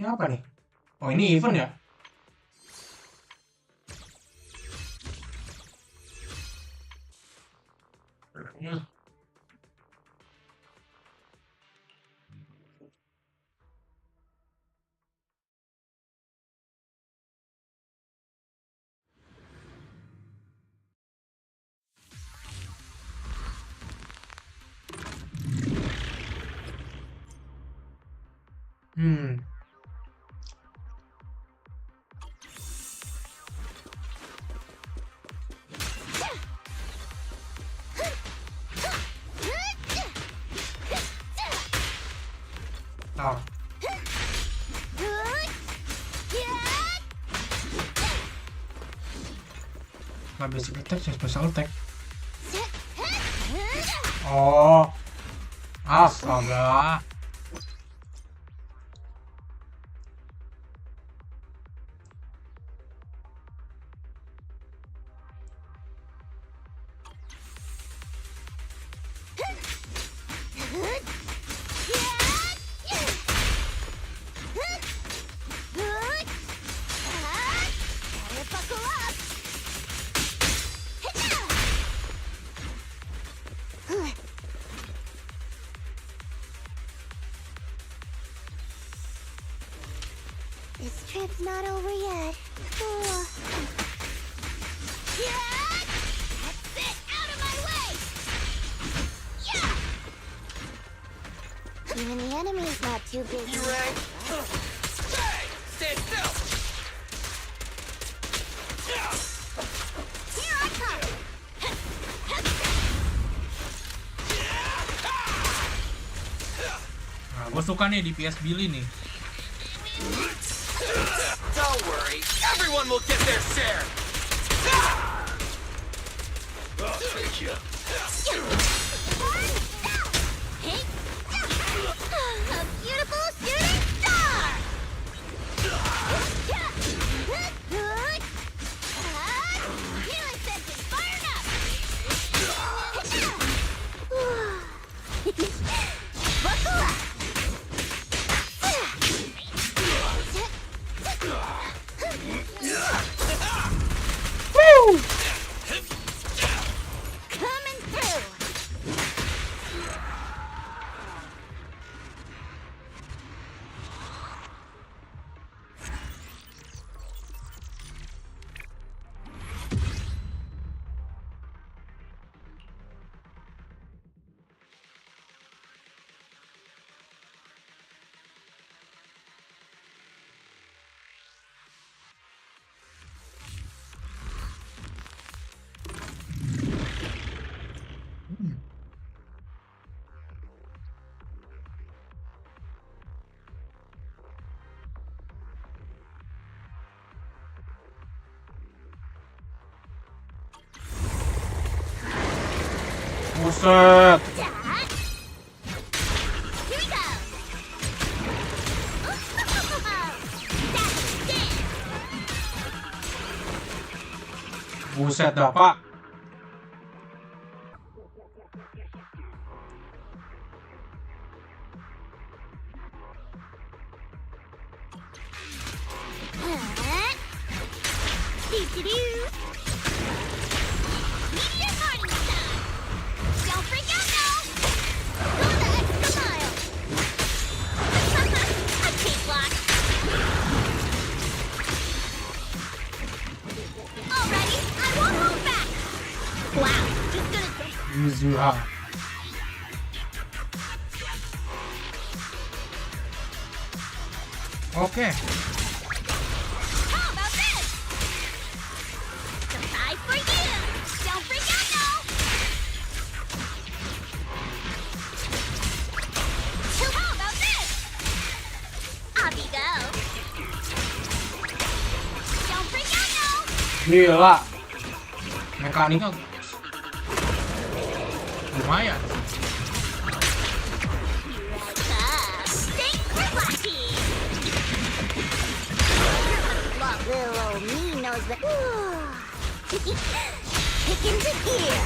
apa nih? Oh, ini event ya? Hmm. Oh. Nggak basic attack ya, special attack. Oh. Astaga. This trip's not over yet. Oh. Yeah! That's it! Out of my way! Yeah! Even the enemy's not too busy. You ready? Hey! Stand still! Here I come! Nah, gue suka nih di PS Billy nih. Don't worry, everyone will get their share! I'll take you. A beautiful shooting star! Healing session fired up! Buckle up! Woo! Coming through! Buset. Here we go! That's it! Buset dah, Pak. Doo-doo-doo. Meteor party time! Don't freak out now! Go the extra mile! I can't block! Alrighty, I won't hold back! Wow, just gonna... Easy ah. Oke. How about this? Surprise for you! Don't freak out now! How about this? Off you go! Don't freak out now! Gila. Mekaniknya lumayan. Thanks for watching! What little old me knows that... Kick into gear!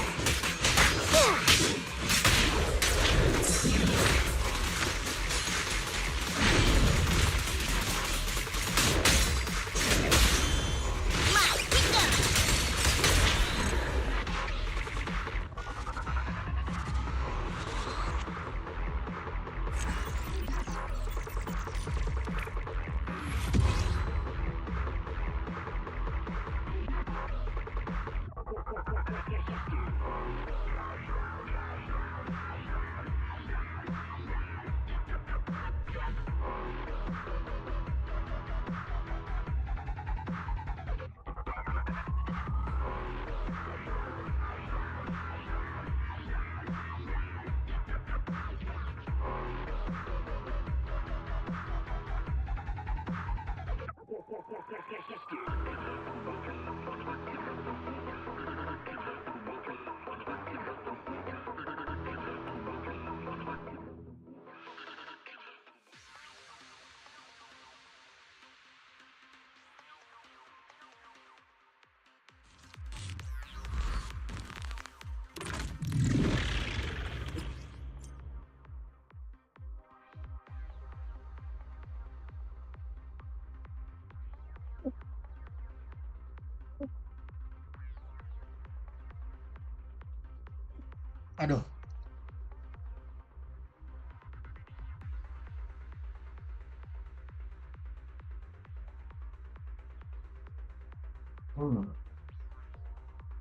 Aduh.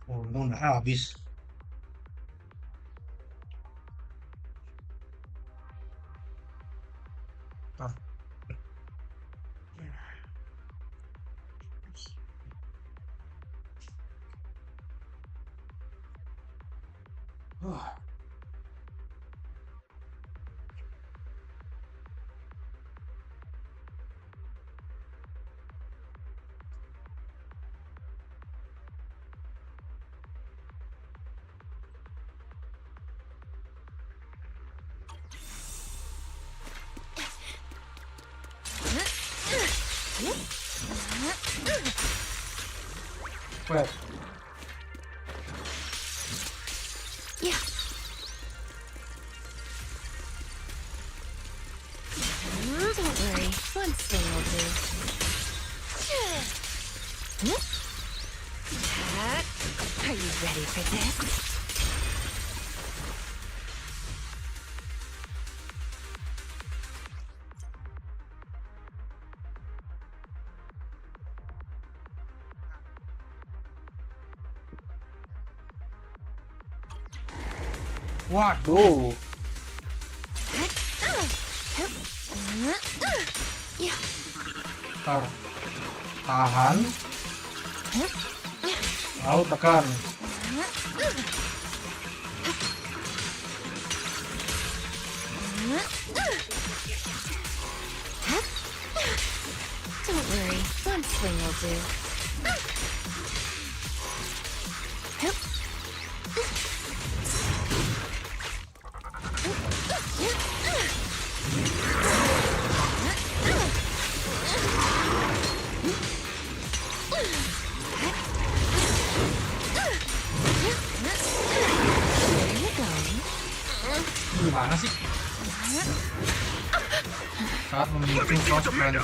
Untung udah habis. Ntar. Wait. Yeah. Don't worry, one swing will do. Are you ready for this? Waduh. Yeah. Ntar. Tahan. Lalu tekan. Don't worry, one swing will do. There you go. Gimana sih? Saat memicu cross planting. A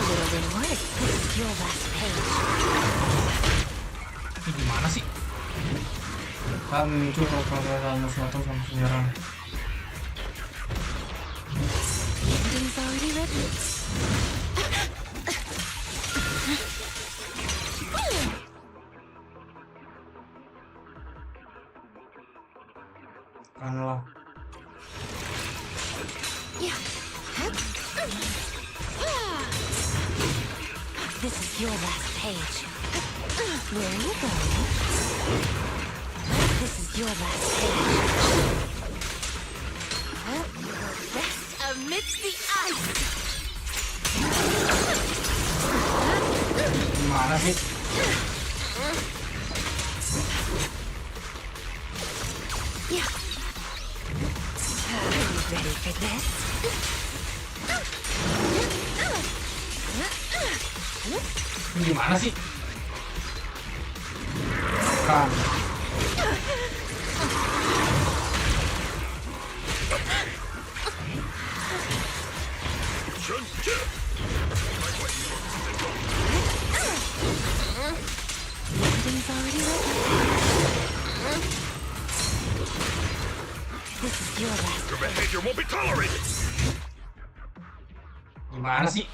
little reward. This is your last page. Ini gimana sih? Saat memicu cross planting musuh atau sama menyerang. The ending's already written. Kan lah. Yeah. This is your last page. Where you go? This is your last page. Rest amidst the ice. Gimana sih? Yeah. Are you ready for this? Ini gimana sih? Kan. The ending's already written. This is your last. Your behavior won't be tolerated. Gimana sih?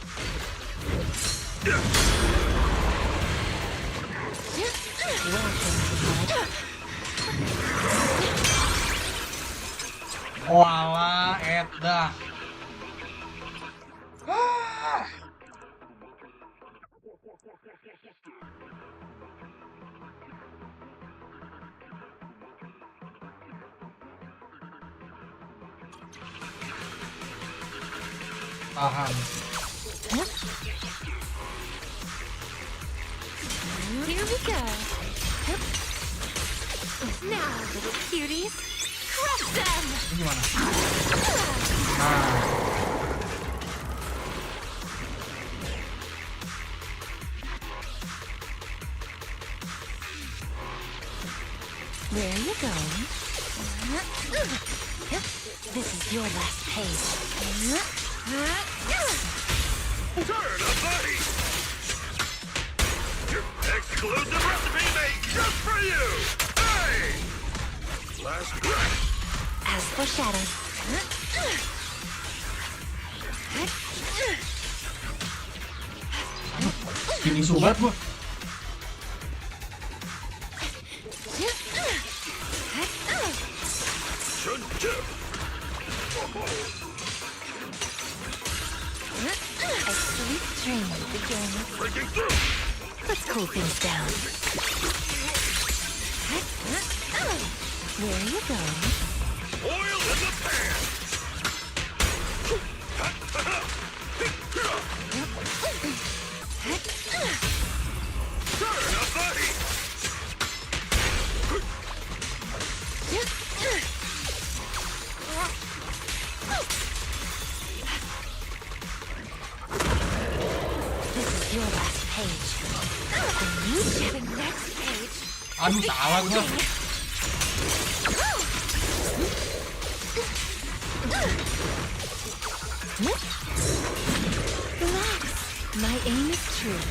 Walah, Edda. Tahan. Here we go. Now, little cuties, crush them! Ini gimana? Nah. Where are you going? This is your last page. Turn of the heat. Exclusive recipe made just for you. Hey! As foreshadowed. Ini subat gua. A sweet dream begins. Breaking through! Let's cool things down. Where are you going? Oil in the pan! Turn up the heat! This is your last page. And you get the next page. Aduh, salah gua. Relax. My aim is true.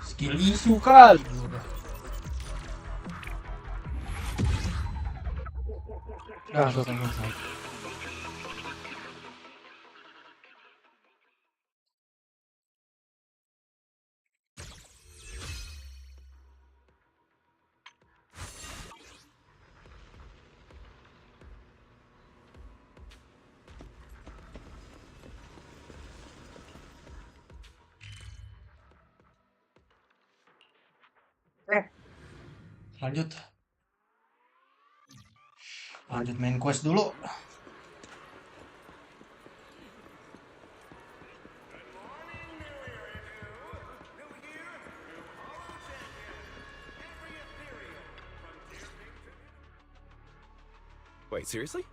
Skill issue kali. Selesai. Lanjut. Lanjut main quest dulu. Wait, seriously?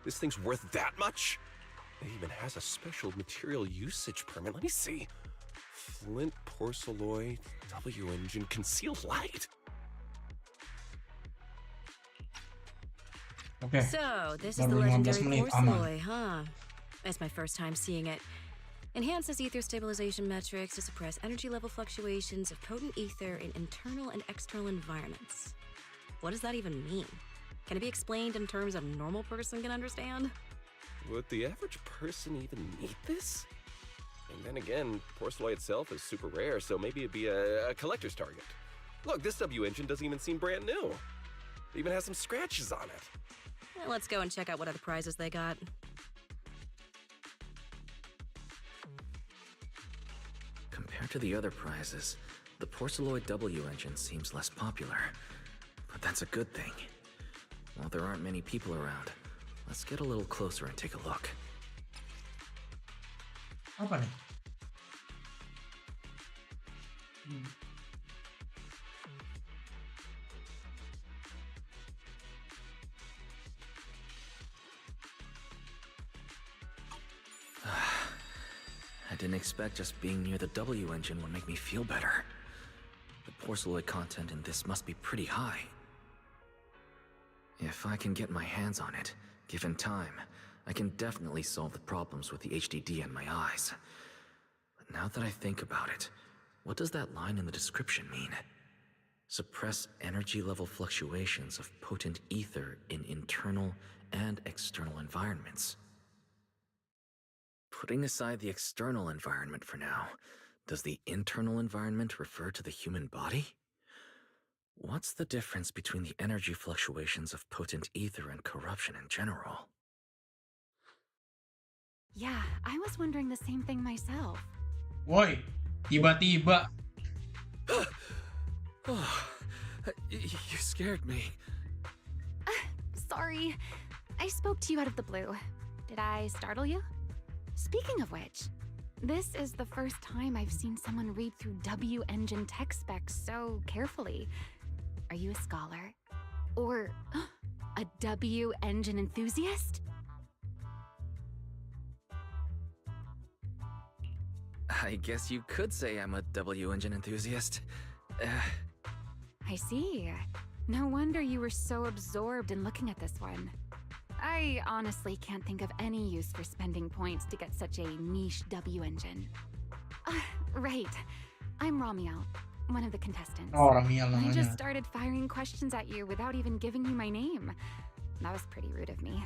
This thing's worth that much? It even has a special material usage permit. Let me see. Flint, porcelloid, W engine, concealed light. Oke. So, this is the Baru 15 legendary menit, aman. porcelloid, huh? It's my first time seeing it. Enhances ether stabilization metrics to suppress energy level fluctuations of potent ether in internal and external environments. What does that even mean? Can it be explained in terms a normal person can understand? Would the average person even need this? And then again, porcelloid itself is super rare, so maybe it'd be a collector's target. Look, this W engine doesn't even seem brand new. It even has some scratches on it. Well, let's go and check out what other prizes they got. Compared to the other prizes, the porcelloid W engine seems less popular. But that's a good thing. While there aren't many people around, let's get a little closer and take a look. Apa nih? I didn't expect just being near the W engine would make me feel better. The porcelloid content in this must be pretty high. If I can get my hands on it, given time, I can definitely solve the problems with the HDD in my eyes. But now that I think about it, what does that line in the description mean? Suppress energy level fluctuations of potent ether in internal and external environments. Putting aside the external environment for now, does the internal environment refer to the human body? What's the difference between the energy fluctuations of potent ether and corruption in general? Yeah, I was wondering the same thing myself. Woi, tiba-tiba. Oh, you scared me. Sorry, I spoke to you out of the blue. Did I startle you? Speaking of which, this is the first time I've seen someone read through W engine tech specs so carefully. Are you a scholar? Or a W engine enthusiast? I guess you could say I'm a W engine enthusiast. I see. No wonder you were so absorbed in looking at this one. I honestly can't think of any use for spending points to get such a niche W engine. Right. I'm Ramiel, one of the contestants. Oh, Ramiel I just namanya. started firing questions at you without even giving you my name. That was pretty rude of me.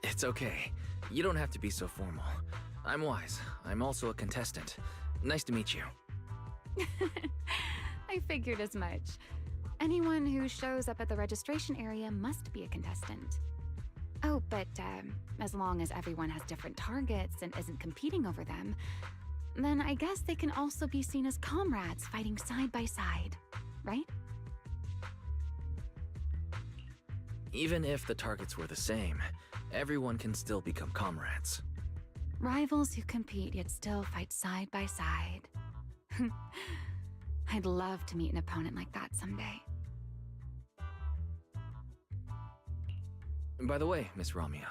It's okay. You don't have to be so formal. I'm Wise. I'm also a contestant. Nice to meet you. I figured as much. Anyone who shows up at the registration area must be a contestant. Oh, but as long as everyone has different targets and isn't competing over them, then I guess they can also be seen as comrades fighting side by side, right? Even if the targets were the same, everyone can still become comrades. Rivals who compete yet still fight side by side. I'd love to meet an opponent like that someday. By the way, Miss Ramiel,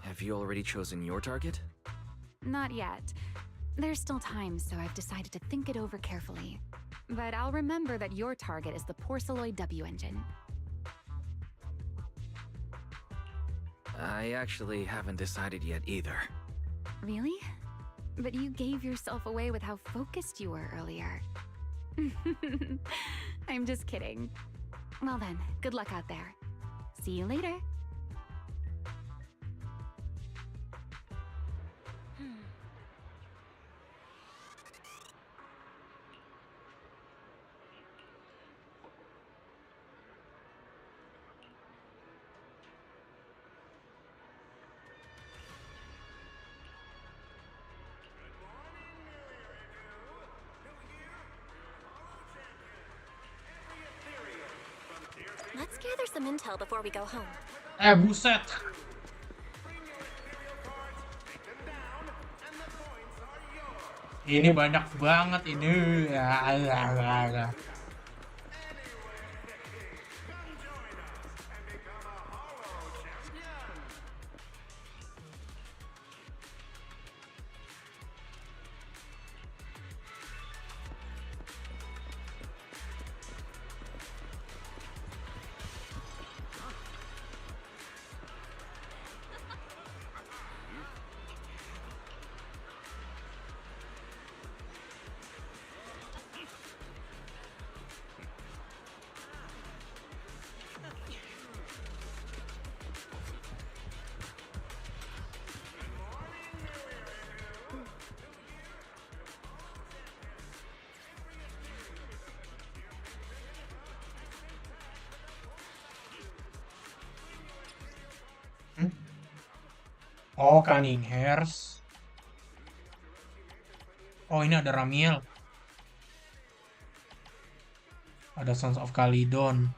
have you already chosen your target? Not yet. There's still time, so I've decided to think it over carefully. But I'll remember that your target is the Porceloid W engine. I actually haven't decided yet either. Really? But you gave yourself away with how focused you were earlier. I'm just kidding. Well then, good luck out there. See you later. Let's gather some intel before we go home. Buset. Ini banyak banget ini. Ya. Oh, Cunning Hairs. Oh, ini ada Ramiel. Ada Sons of Calydon.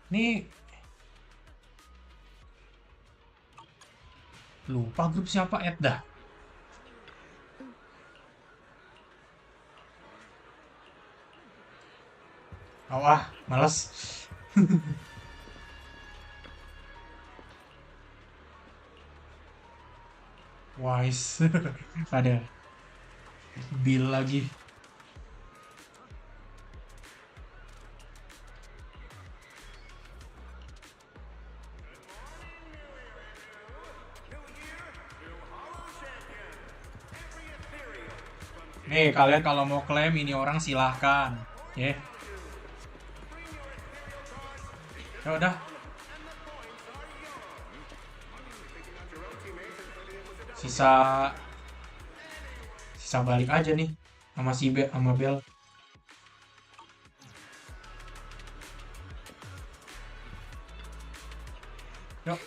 Ini lupa grup siapa dah. Oh, males. Wise. Ada Bill lagi. Nih, kalian kalau mau klaim ini orang silahkan. Ya. Ya udah. Sisa balik aja nih sama sama Bel. Yuk.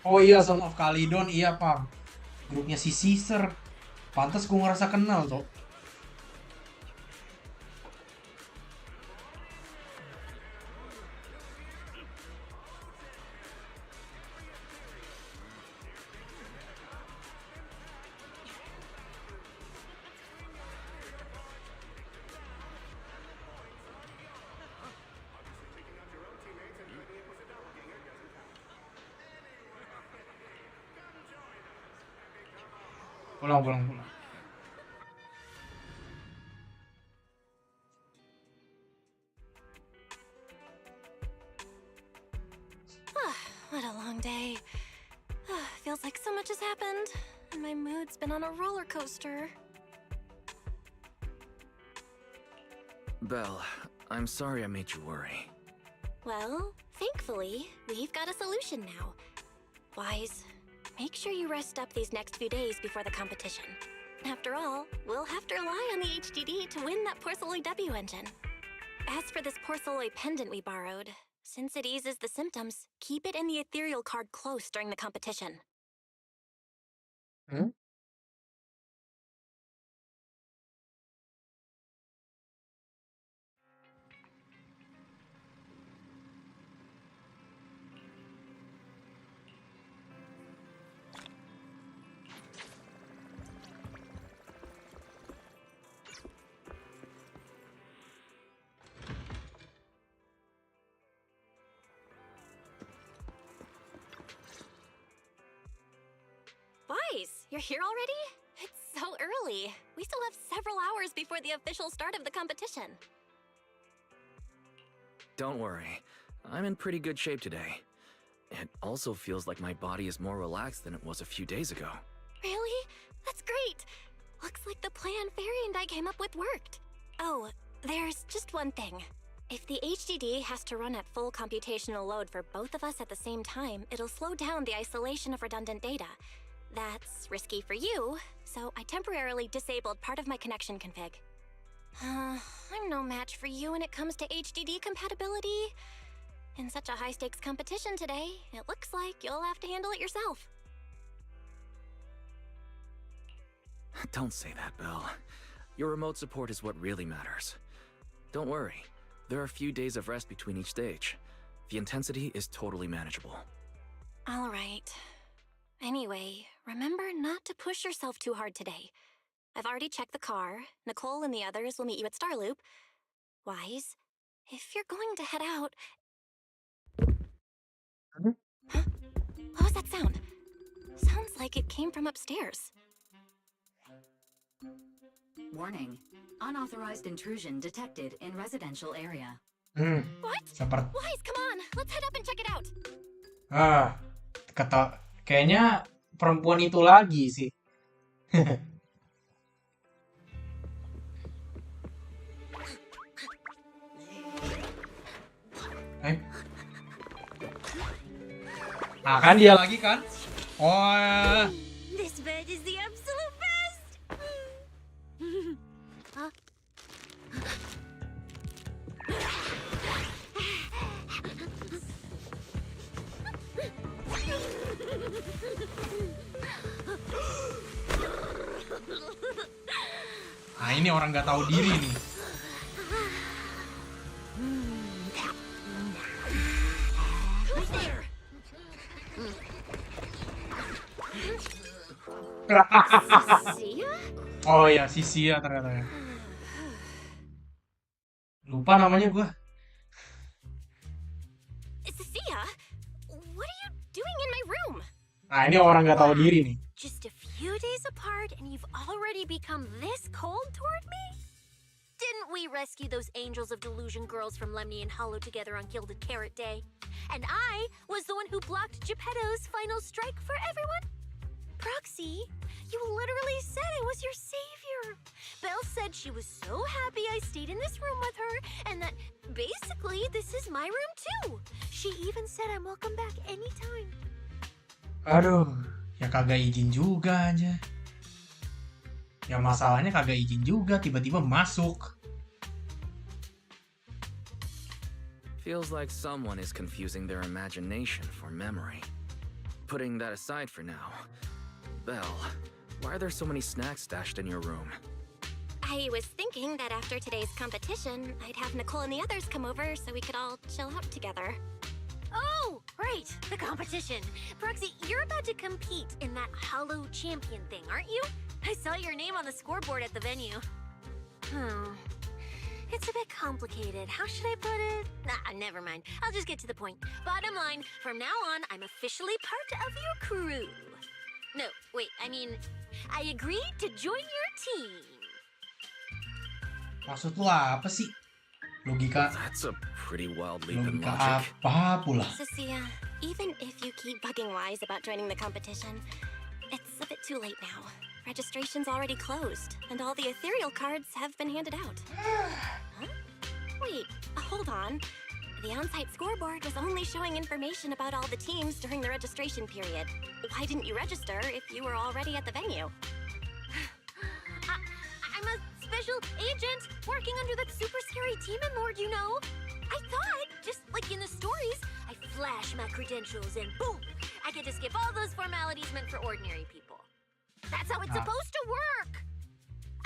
Oh iya, Son of Calydon, iya Pam. Grupnya si Caesar. Pantes gue ngerasa kenal tuh. Pulang, pulang, pulang. What a long day. Feels like so much has happened, and my mood's been on a roller coaster. Belle, I'm sorry I made you worry. Well, thankfully, we've got a solution now. Wise, make sure you rest up these next few days before the competition. After all, we'll have to rely on the HDD to win that Porceloid W engine. As for this Porceloid pendant we borrowed, since it eases the symptoms, keep it in the ethereal card close during the competition. Hmm? Wise, you're here already? It's so early. We still have several hours before the official start of the competition. Don't worry, I'm in pretty good shape today. It also feels like my body is more relaxed than it was a few days ago. Really? That's great. Looks like the plan Fairy and I came up with worked. Oh, there's just one thing. If the HDD has to run at full computational load for both of us at the same time, it'll slow down the isolation of redundant data. That's risky for you, so I temporarily disabled part of my connection config. I'm no match for you when it comes to HDD compatibility. In such a high-stakes competition today, it looks like you'll have to handle it yourself. Don't say that, Belle. Your remote support is what really matters. Don't worry, there are a few days of rest between each stage. The intensity is totally manageable. All right. Anyway, remember not to push yourself too hard today. I've already checked the car. Nicole and the others will meet you at Starloop. Wise, if you're going to head out... Mhm. Huh? What was that sound? Sounds like it came from upstairs. Warning. Unauthorized intrusion detected in residential area. What? Seperti Wise, come on! Let's head up and check it out! kata kayaknya perempuan itu lagi sih. Eh. Nah kan dia lagi kan? Oh, This bed is the absolute best! Huh? nah ini orang nggak tahu diri nih. Who's there? Sia? Oh ya, si Sia ternyata ya. Lupa namanya gua. Sia? What are you doing in my room? Nah ini orang nggak tahu diri nih. Just a few days apart and you've already become this cold toward me? Didn't we rescue those angels of delusion girls from Lemny and Hollow together on Gilded Carrot Day? And I was the one who blocked Geppetto's final strike for everyone? Proxy, you literally said I was your savior. Belle said she was so happy I stayed in this room with her, and that basically this is my room too. She even said I'm welcome back anytime. Aduh, ya kagak izin juga aja. Ya masalahnya kagak izin juga, tiba-tiba masuk. Feels like someone is confusing their imagination for memory. Putting that aside for now, Belle, why are there so many snacks stashed in your room? I was thinking that after today's competition, I'd have Nicole and the others come over so we could all chill out together. Oh, right, the competition. Proxy, you're about to compete in that Hollow Champion thing, aren't you? I saw your name on the scoreboard at the venue. It's a bit complicated. How should I put it? Nah, never mind. I'll just get to the point. Bottom line, from now on, I'm officially part of your crew. No, wait, I mean, I agreed to join your team. Maksud lu apa sih? Logika That's a pretty wild leap in logika logic. apa pula? Cecilia, even if you keep bugging Wise about joining the competition, it's a bit too late now. Registration's already closed, and all the ethereal cards have been handed out. Huh? Wait, hold on. The on-site scoreboard was only showing information about all the teams during the registration period. Why didn't you register if you were already at the venue? I'm a special agent working under that super scary demon lord, you know. I thought, just like in the stories, I flash my credentials and boom, I get to skip all those formalities meant for ordinary people. That's how it's supposed to work.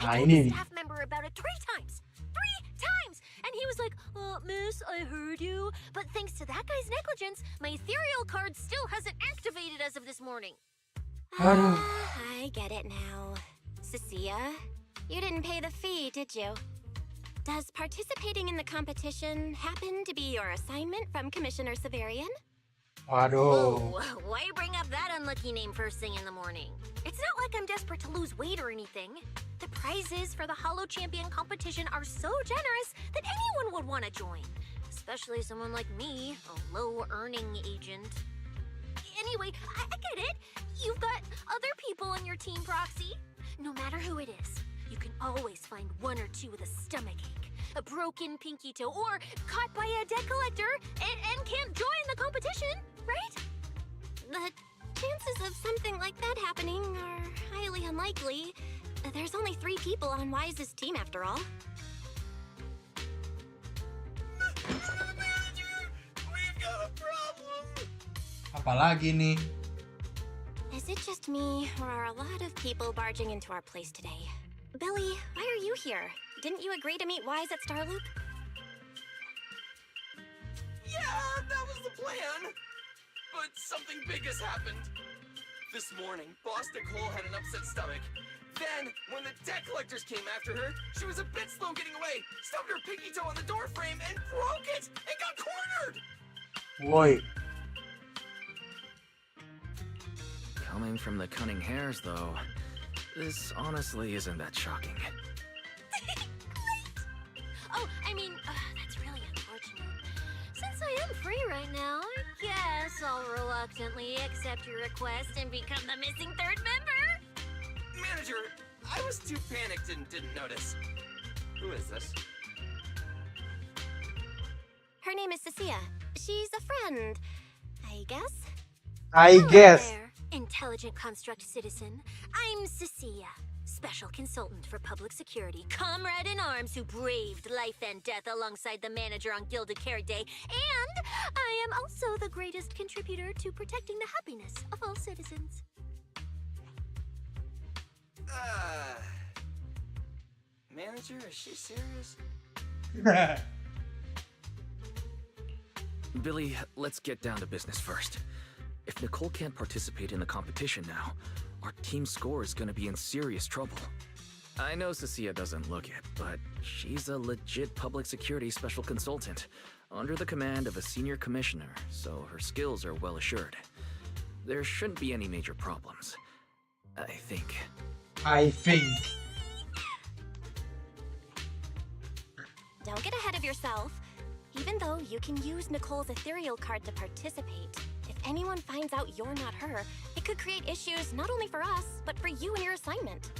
I told the staff member about it 3 times. 3 times! And he was like, miss, I heard you. But thanks to that guy's negligence, my ethereal card still hasn't activated as of this morning. I get it now. Cecilia, you didn't pay the fee, did you? Does participating in the competition happen to be your assignment from Commissioner Severian? Waduh. Whoa, why bring up that unlucky name first thing in the morning? It's not like I'm desperate to lose weight or anything. The prizes for the Hollow Champion competition are so generous that anyone would want to join. Especially someone like me, a low-earning agent. Anyway, I get it. You've got other people on your team, Proxy. No matter who it is, you can always find 1 or 2 with a stomachache, a broken pinky toe, or caught by a debt collector and can't join the competition, right? The chances of something like that happening are highly unlikely. There's only 3 people on Wise's team after all. We've got a problem! Apalagi nih? Is it just me, or are a lot of people barging into our place today? Billy, why are you here? Didn't you agree to meet Wise at Starloop? Yeah, that was the plan! But something big has happened. This morning, Boss Nicole had an upset stomach. Then, when the debt collectors came after her, she was a bit slow getting away, stubbed her pinky toe on the door frame, and broke it! And got cornered! Woi. Coming from the cunning hairs, though, this honestly isn't that shocking. Oh, I mean, that's really unfortunate. Since I am free right now, I guess I'll reluctantly accept your request and become the missing 3rd member. Manager, I was too panicked and didn't notice. Who is this? Her name is Cecilia. She's a friend, I guess. I Hello guess. there, intelligent construct citizen. I'm Cecilia, special consultant for public security, comrade in arms who braved life and death alongside the manager on Gilded Carrot Day, and I am also the greatest contributor to protecting the happiness of all citizens. Manager, is she serious? Billy, let's get down to business first. If Nicole can't participate in the competition now, our team score is gonna be in serious trouble. I know Cecilia doesn't look it, but she's a legit public security special consultant, under the command of a senior commissioner, so her skills are well assured. There shouldn't be any major problems. I think. Don't get ahead of yourself. Even though you can use Nicole's ethereal card to participate, if anyone finds out you're not her, it could create issues not only for us, but for you and your assignment.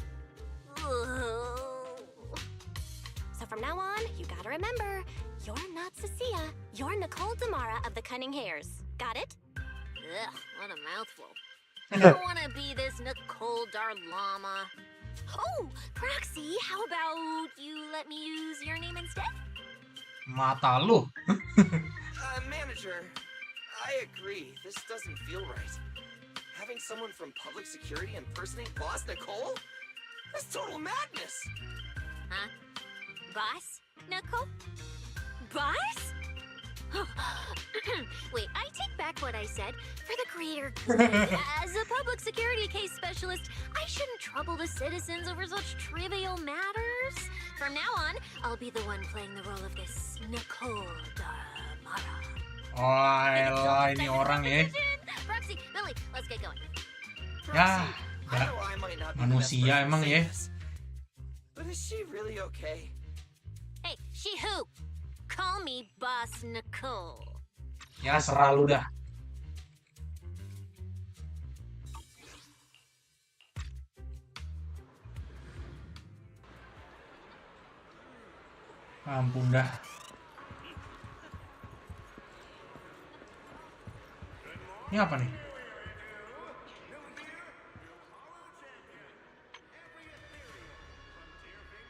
So from now on, you gotta remember, you're not Cecilia, you're Nicole Damara of the Cunning Hairs. Got it? Ugh, what a mouthful. I don't wanna be this Nicole Darlama. Oh, Proxy, how about you let me use your name instead? Mata lu. Manager, I agree. This doesn't feel right. Having someone from public security impersonate Boss Nicole? That's total madness! Huh? Boss? Nicole? Boss? Wait, I take back what I said. For the greater good, as a public security case specialist, I shouldn't trouble the citizens over such trivial matters. From now on, I'll be the one playing the role of this Nicole Damara. Oh, elah, ini orang ya. Proxy, Billy, let's get going. Ya, Nggak know I might not be the best manusia person to emang say ya. this, but is she really okay? Hey, she who? Call me Boss Nicole. Ya serah lu dah. Ampun dah. Ini apa nih?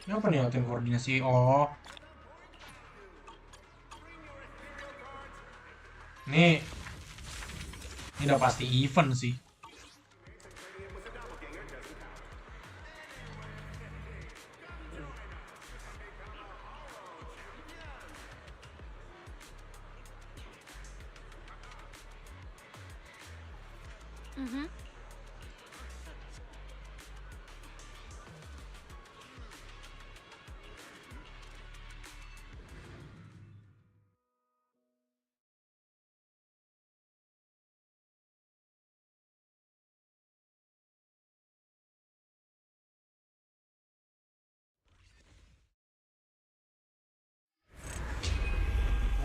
Ini apa nih latihan koordinasi? Oh. Ini udah pasti event sih. Mm-hmm.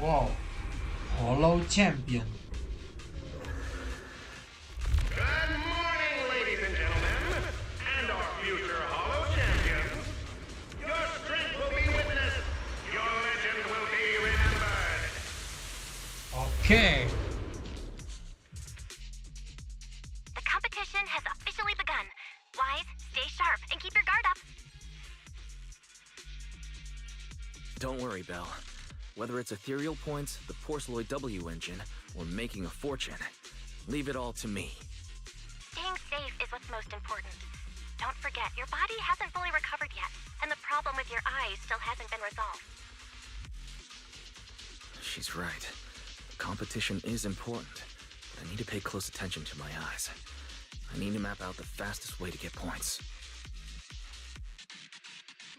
Wow. Hollow Champion. Good morning, ladies and gentlemen, and our future Hollow champions. Your strength will be witnessed. Your legend will be remembered. Oke. The competition has officially begun. Wise, stay sharp, and keep your guard up. Don't worry, Belle. Whether it's ethereal points, the Porceloid W engine, or making a fortune, leave it all to me. Staying safe is what's most important. Don't forget, your body hasn't fully recovered yet, and the problem with your eyes still hasn't been resolved. She's right. Competition is important, but I need to pay close attention to my eyes. I need to map out the fastest way to get points.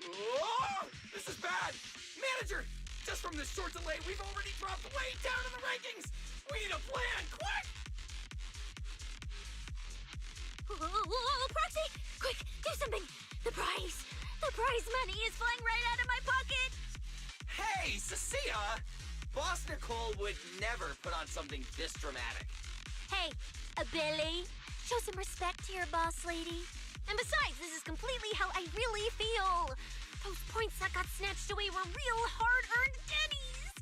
Oh, this is bad! Manager! Just from this short delay, we've already dropped way down in the rankings! We need a plan, quick! Whoa, Proxy! Quick, do something! The prize money is flying right out of my pocket! Hey, Cecilia! Boss Nicole would never put on something this dramatic. Hey, Billy, show some respect to your boss lady. And besides, this is completely how I really feel. Those points that got snatched away were real hard-earned pennies.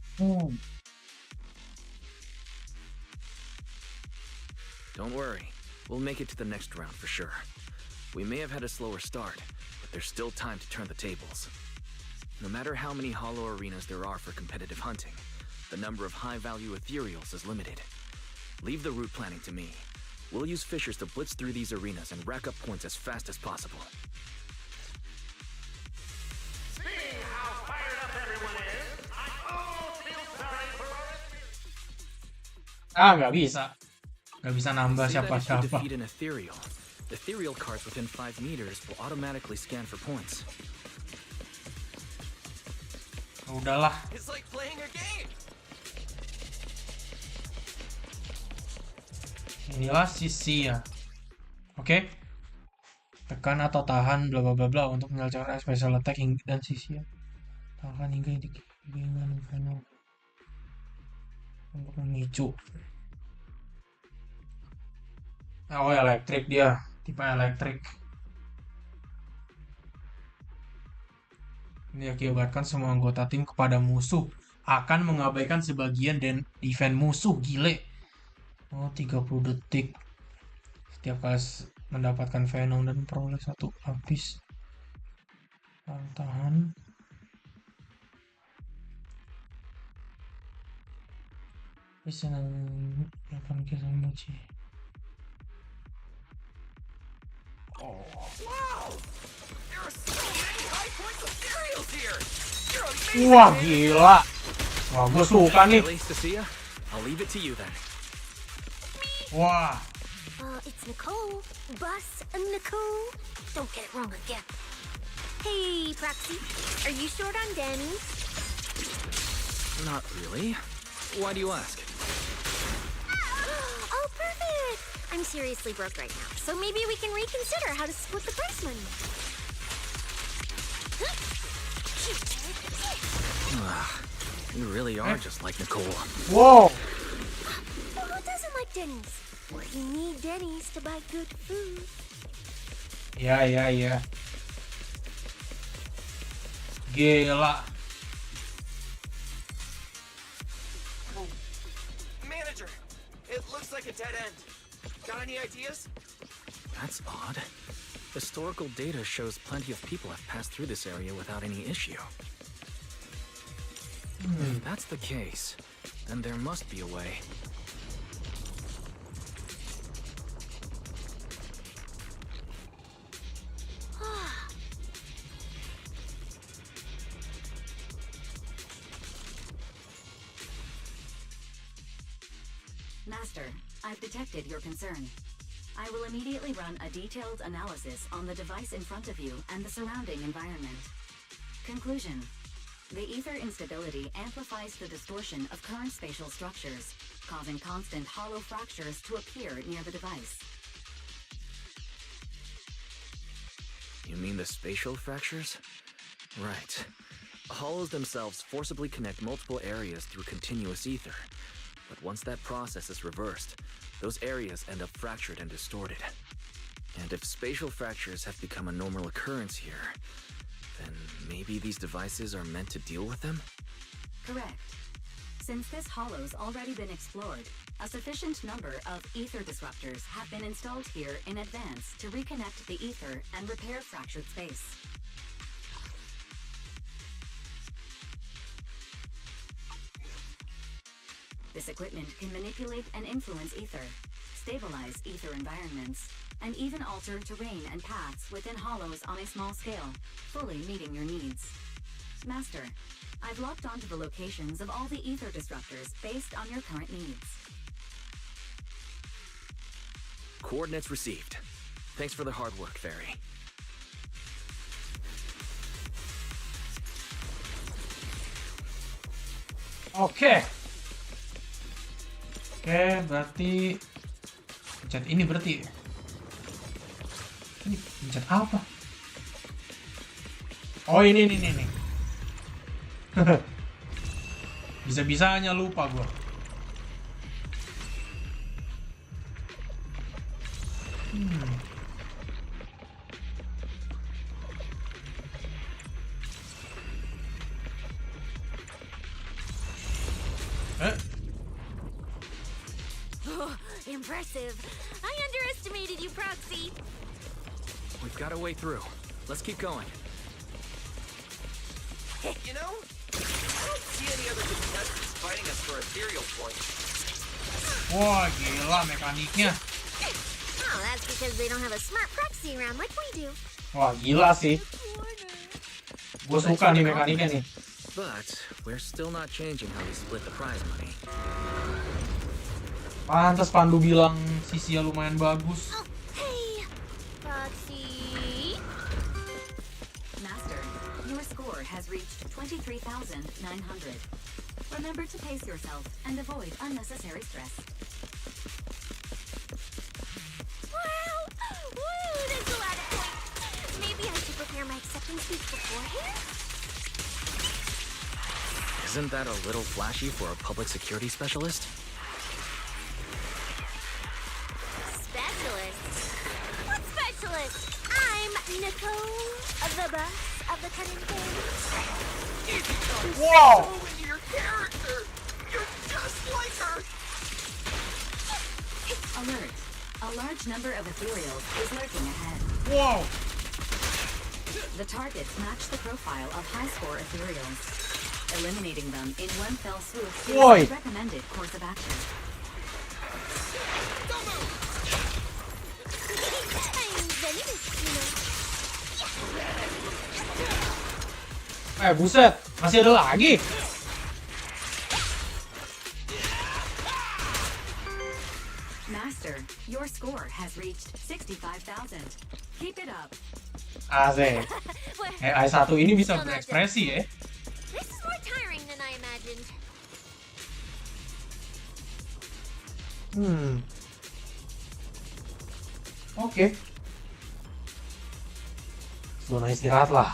Don't worry. We'll make it to the next round for sure. We may have had a slower start, but there's still time to turn the tables. No matter how many hollow arenas there are for competitive hunting, the number of high-value ethereals is limited. Leave the route planning to me. We'll use fishers to blitz through these arenas and rack up points as fast as possible. Seeing how fired up everyone is, I almost feel sorry for Nggak bisa. Nggak bisa nambah See that if you siapa-siapa. defeat an ethereal cards within 5 meters will automatically scan for points. Udahlah. It's like playing a game! Inilah Sisia. Oke. Tekan atau tahan bla bla bla bla untuk menyelesaikan special attack dan Sisia. Tahan hingga dengan final untuk memicu. Oh, elektrik dia. Tipe elektrik. Ini akibatkan semua anggota tim kepada musuh akan mengabaikan sebagian dan event musuh. Gile. Oh, 30 detik. Setiap kali mendapatkan Venom dan peroleh 1 lapis. Tahan. Bisa 8 kali mochi. Wow! There are so many high points of cereals here! You're amazing! Wah, gila. Wah, gue suka nih. Really, Cecilia? I'll leave it to you then. Wah. It's Nicole. Boss Nicole. Don't get it wrong again. Hey, Proxy. Are you short on Danny? Not really. Why do you ask? Oh, perfect. I'm seriously broke right now, so maybe we can reconsider how to split the prize money. You really are just like Nicole. Wow. Well, who doesn't like Denny's? You need Denny's to buy good food. Ya. Gila. Manager, it looks like a dead end. Got any ideas? That's odd. Historical data shows plenty of people have passed through this area without any issue. If that's the case, then there must be a way. Master, I've detected your concern. I will immediately run a detailed analysis on the device in front of you and the surrounding environment. Conclusion. The ether instability amplifies the distortion of current spatial structures, causing constant hollow fractures to appear near the device. You mean the spatial fractures? Right. Hollows themselves forcibly connect multiple areas through continuous ether. But once that process is reversed, those areas end up fractured and distorted. And if spatial fractures have become a normal occurrence here, then maybe these devices are meant to deal with them? Correct. Since this hollow's already been explored, a sufficient number of ether disruptors have been installed here in advance to reconnect the ether and repair fractured space. This equipment can manipulate and influence ether, stabilize ether environments, and even alter terrain and paths within hollows on a small scale, fully meeting your needs. Master, I've locked onto the locations of all the ether disruptors based on your current needs. Coordinates received. Thanks for the hard work, Fairy. Oke, berarti pencet ini berarti. Ini pencet apa? Oh, ini. Bisa-bisanya lupa gua. Oh, impressive. I underestimated you, Proxy. We've got a way through. Let's keep going. You know, I don't see any other contestants fighting us for ethereal points. Wah, gila mekaniknya. Oh, that's because they don't have a smart proxy around like we do. Wah, gila sih. Gue suka nih mekaniknya nih. But we're still not changing how we split the prize money. Pantas Pandu bilang sisinya lumayan bagus. Oh, hey, Proxy. Master, your score has reached 23,900. Remember to pace yourself and avoid unnecessary stress. Wow! Woo, that's a lot of points. Maybe I should prepare my acceptance speech beforehand? Isn't that a little flashy for a public security specialist? Specialist? What specialist? I'm Nicole, the boss of the cunning thing. Wow! So into your character! You're just like her! Alert. A large number of ethereals is lurking ahead. Wow! The targets match the profile of high-score ethereals. Eliminating them in one fell swoop is Oi. the recommended course of action. Don't move! I'm venomous, you know. Buset, masih ada lagi. Master, your score has reached 65,000. Keep it up. Asik. AI1 ini bisa berekspresi ya. This is more tiring than I imagined. Oke. Zona istirahat lah.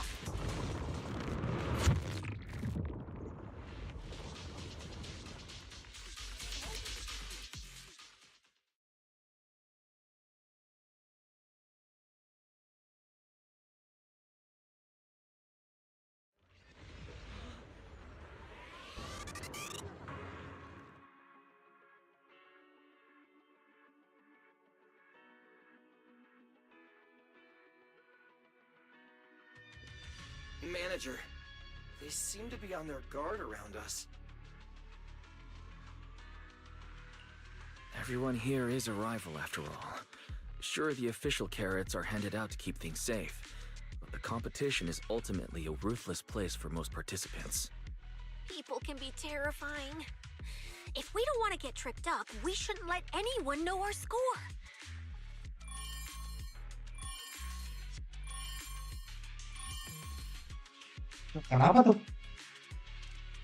Manager, they seem to be on their guard around us. Everyone here is a rival after all. Sure, the official carrots are handed out to keep things safe, but the competition is ultimately a ruthless place for most participants. People can be terrifying. If we don't want to get tripped up, we shouldn't let anyone know our score. Kenapa tuh?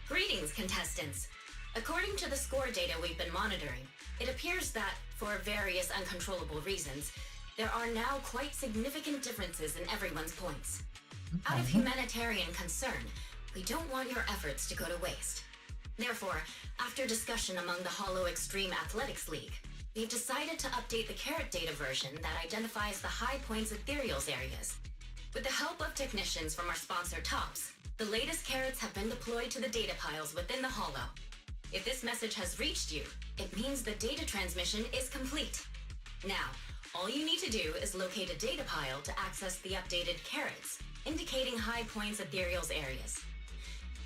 Greetings, contestants. According to the score data we've been monitoring, it appears that, for various uncontrollable reasons, there are now quite significant differences in everyone's points. Out of humanitarian concern, we don't want your efforts to go to waste. Therefore, after discussion among the Hollow Extreme Athletics League, we've decided to update the carrot data version that identifies the high points ethereals areas. With the help of technicians from our sponsor Tops, the latest carrots have been deployed to the data piles within the Hollow. If this message has reached you, it means the data transmission is complete. Now, all you need to do is locate a data pile to access the updated carrots, indicating high points ethereals areas.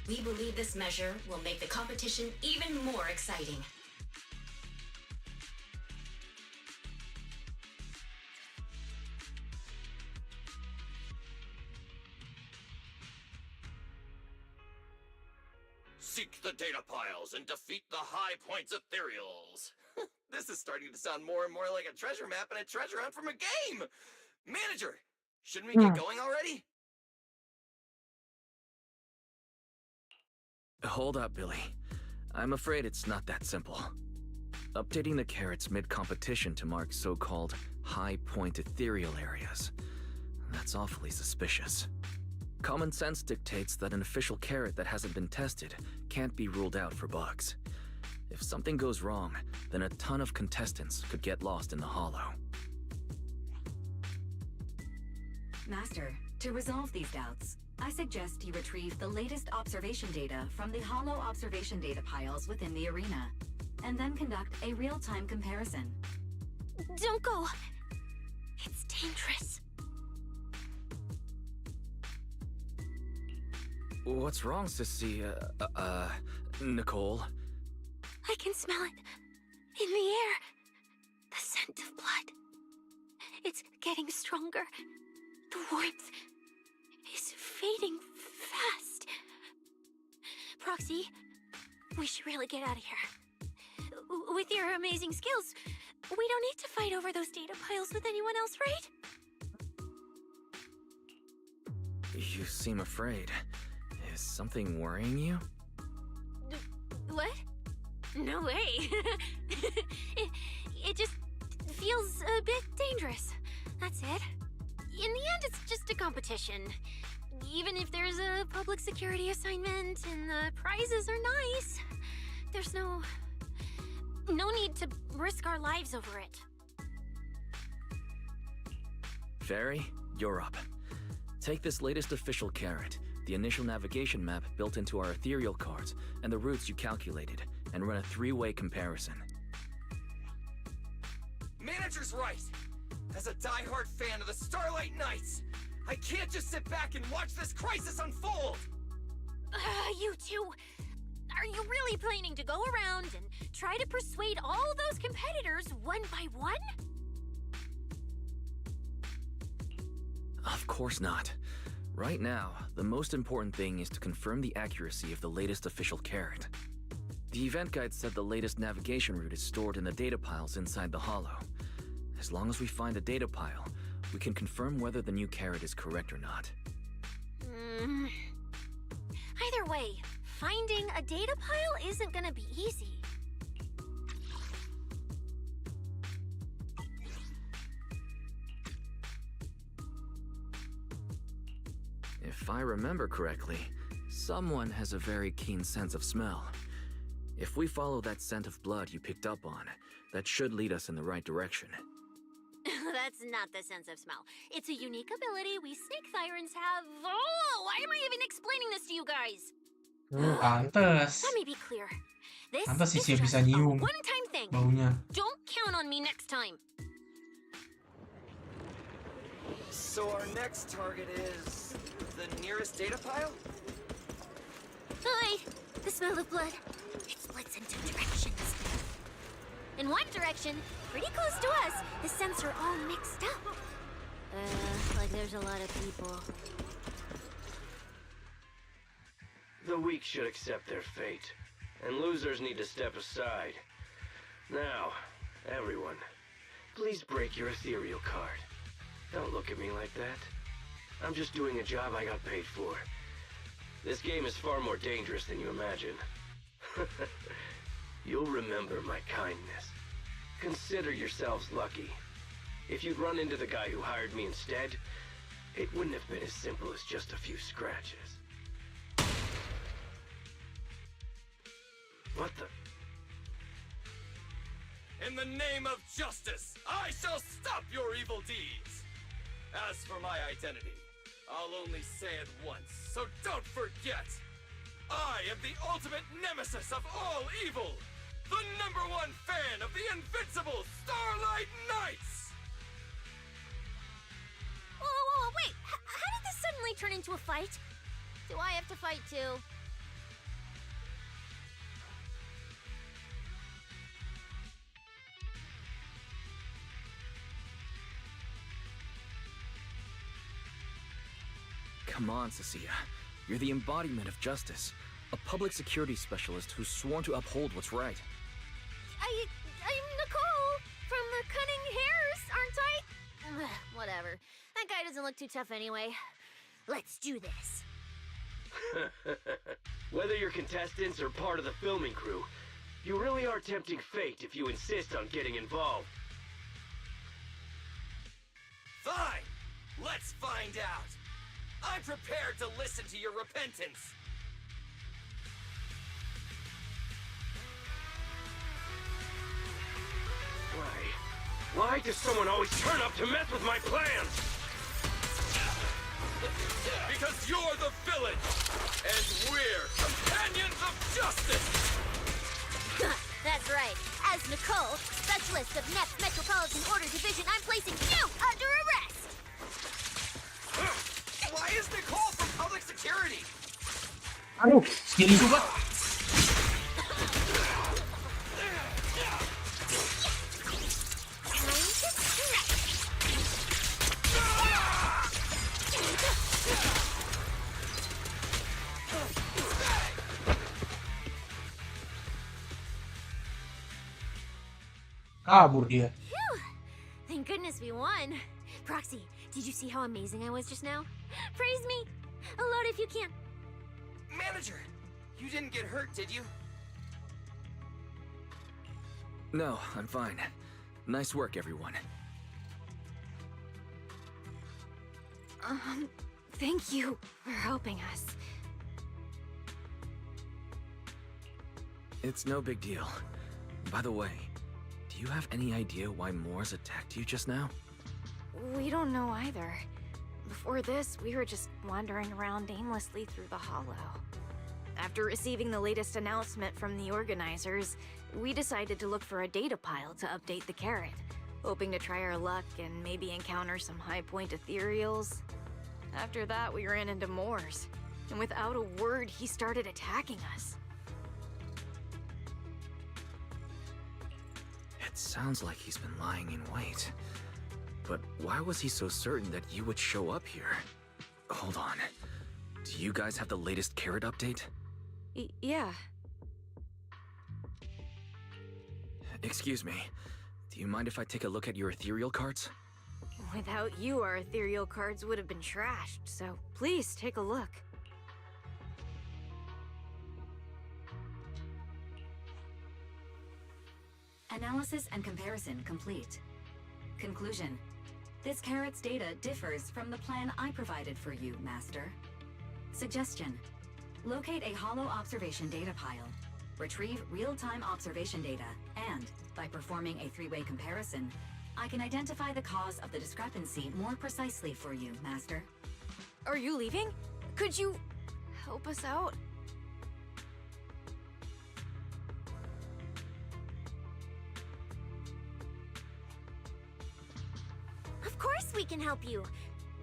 We believe this measure will make the competition even more exciting. Seek the data piles and defeat the high points ethereals. This is starting to sound more and more like a treasure map and a treasure hunt from a game. Manager, shouldn't we get going already? Hold up, Billy. I'm afraid it's not that simple. Updating the carrots mid-competition to mark so-called high-point ethereal areas. That's awfully suspicious. Common sense dictates that an official carrot that hasn't been tested can't be ruled out for bugs. If something goes wrong, then a ton of contestants could get lost in the Hollow. Master, to resolve these doubts, I suggest you retrieve the latest observation data from the Hollow observation data piles within the arena, and then conduct a real-time comparison. Don't go. It's dangerous. What's wrong, Sissy? Nicole? I can smell it. In the air. The scent of blood. It's getting stronger. The warmth is fading fast. Proxy, we should really get out of here. With your amazing skills, we don't need to fight over those data piles with anyone else, right? You seem afraid. Is something worrying you? What? No way. it just feels a bit dangerous. That's it. In the end, it's just a competition. Even if there's a public security assignment and the prizes are nice, there's no need to risk our lives over it. Fairy, you're up. Take this latest official carrot, the initial navigation map built into our ethereal cards, and the routes you calculated, and run a 3-way comparison. Manager's right. As a die-hard fan of the Starlight Knights, I can't just sit back and watch this crisis unfold! You two, are you really planning to go around and try to persuade all those competitors one by one? Of course not. Right now, the most important thing is to confirm the accuracy of the latest official carrot. The event guide said the latest navigation route is stored in the data piles inside the Hollow. As long as we find the data pile, we can confirm whether the new carrot is correct or not. Either way, finding a data pile isn't gonna be easy. If I remember correctly, someone has a very keen sense of smell. If we follow that scent of blood you picked up on, that should lead us in the right direction. That's not the sense of smell. It's a unique ability we snake sirens have. Oh, why am I even explaining this to you guys? Pantes. Let me be clear. This Pantes sih is dia just bisa a nyium one-time thing. baunya. Don't count on me next time. So our next target is the nearest data pile? Hi, the smell of blood. It splits in two directions. In one direction, pretty close to us, the scents are all mixed up. Like there's a lot of people. The weak should accept their fate, and losers need to step aside. Now, everyone, please break your ethereal card. Don't look at me like that. I'm just doing a job I got paid for. This game is far more dangerous than you imagine. You'll remember my kindness. Consider yourselves lucky. If you'd run into the guy who hired me instead, it wouldn't have been as simple as just a few scratches. What the? In the name of justice, I shall stop your evil deeds. As for my identity, I'll only say it once, so don't forget. I am the ultimate nemesis of all evil. The #1 fan of the invincible Starlight Knights! Whoa, wait. How did this suddenly turn into a fight? Do I have to fight too? Come on, Cecilia. You're the embodiment of justice. A public security specialist who's sworn to uphold what's right. I'm Nicole from the Cunning Hairs, aren't I? Whatever. That guy doesn't look too tough anyway. Let's do this. Whether you're contestants or part of the filming crew, you really are tempting fate if you insist on getting involved. Fine! Let's find out! I'm prepared to listen to your repentance! Why does someone always turn up to mess with my plans? Because you're the villain! And we're companions of justice! That's right. As Nicole, specialist of NEP's Metropolitan Order Division, I'm placing you under arrest! Why is Nicole from public security? Aduh, segini juga. Kabur dia. Phew! Thank goodness we won. Proxy, did you see how amazing I was just now? Praise me! Load if you can. Manager, you didn't get hurt, did you? No, I'm fine. Nice work, everyone. Thank you for helping us. It's no big deal. By the way, do you have any idea why Moors attacked you just now? We don't know either. Before this, we were just wandering around aimlessly through the hollow. After receiving the latest announcement from the organizers, we decided to look for a data pile to update the carrot, hoping to try our luck and maybe encounter some high-point ethereals. After that, we ran into Moors, and without a word, he started attacking us. It sounds like he's been lying in wait. But why was he so certain that you would show up here? Hold on. Do you guys have the latest carrot update? Yeah. Excuse me. Do you mind if I take a look at your ethereal cards? Without you, our ethereal cards would have been trashed, so please take a look. Analysis and comparison complete. Conclusion. This carrot's data differs from the plan I provided for you, Master. Suggestion. Locate a hollow observation data pile. Retrieve real-time observation data, and, by performing a three-way comparison, I can identify the cause of the discrepancy more precisely for you, Master. Are you leaving? Could you help us out? Of course we can help you.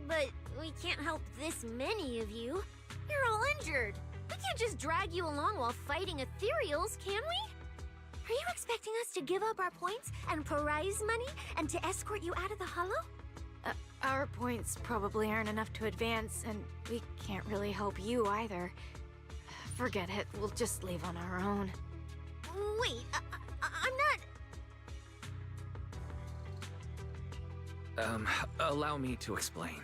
But we can't help this many of you. You're all injured. We can't just drag you along while fighting ethereals, can we? Are you expecting us to give up our points and prize money and to escort you out of the hollow? Our points probably aren't enough to advance, and we can't really help you either. Forget it, we'll just leave on our own. Wait, I'm not... Allow me to explain.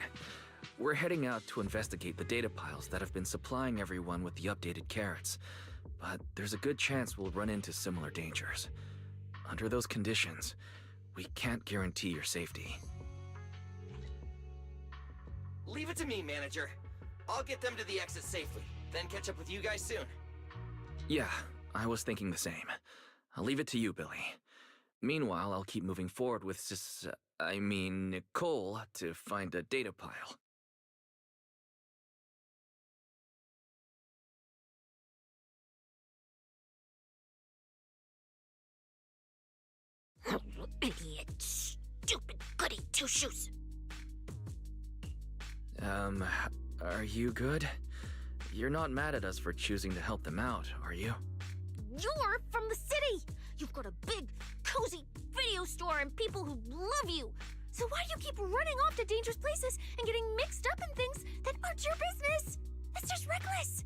We're heading out to investigate the data piles that have been supplying everyone with the updated carrots. But there's a good chance we'll run into similar dangers. Under those conditions, we can't guarantee your safety. Leave it to me, Manager. I'll get them to the exit safely, then catch up with you guys soon. Yeah, I was thinking the same. I'll leave it to you, Billy. Meanwhile, I'll keep moving forward with Nicole to find a data pile. Idiot. Stupid goody two-shoes. Are you good? You're not mad at us for choosing to help them out, are you? You're from the city! You've got a big, cozy video store and people who love you! So why do you keep running off to dangerous places and getting mixed up in things that aren't your business? That's just reckless!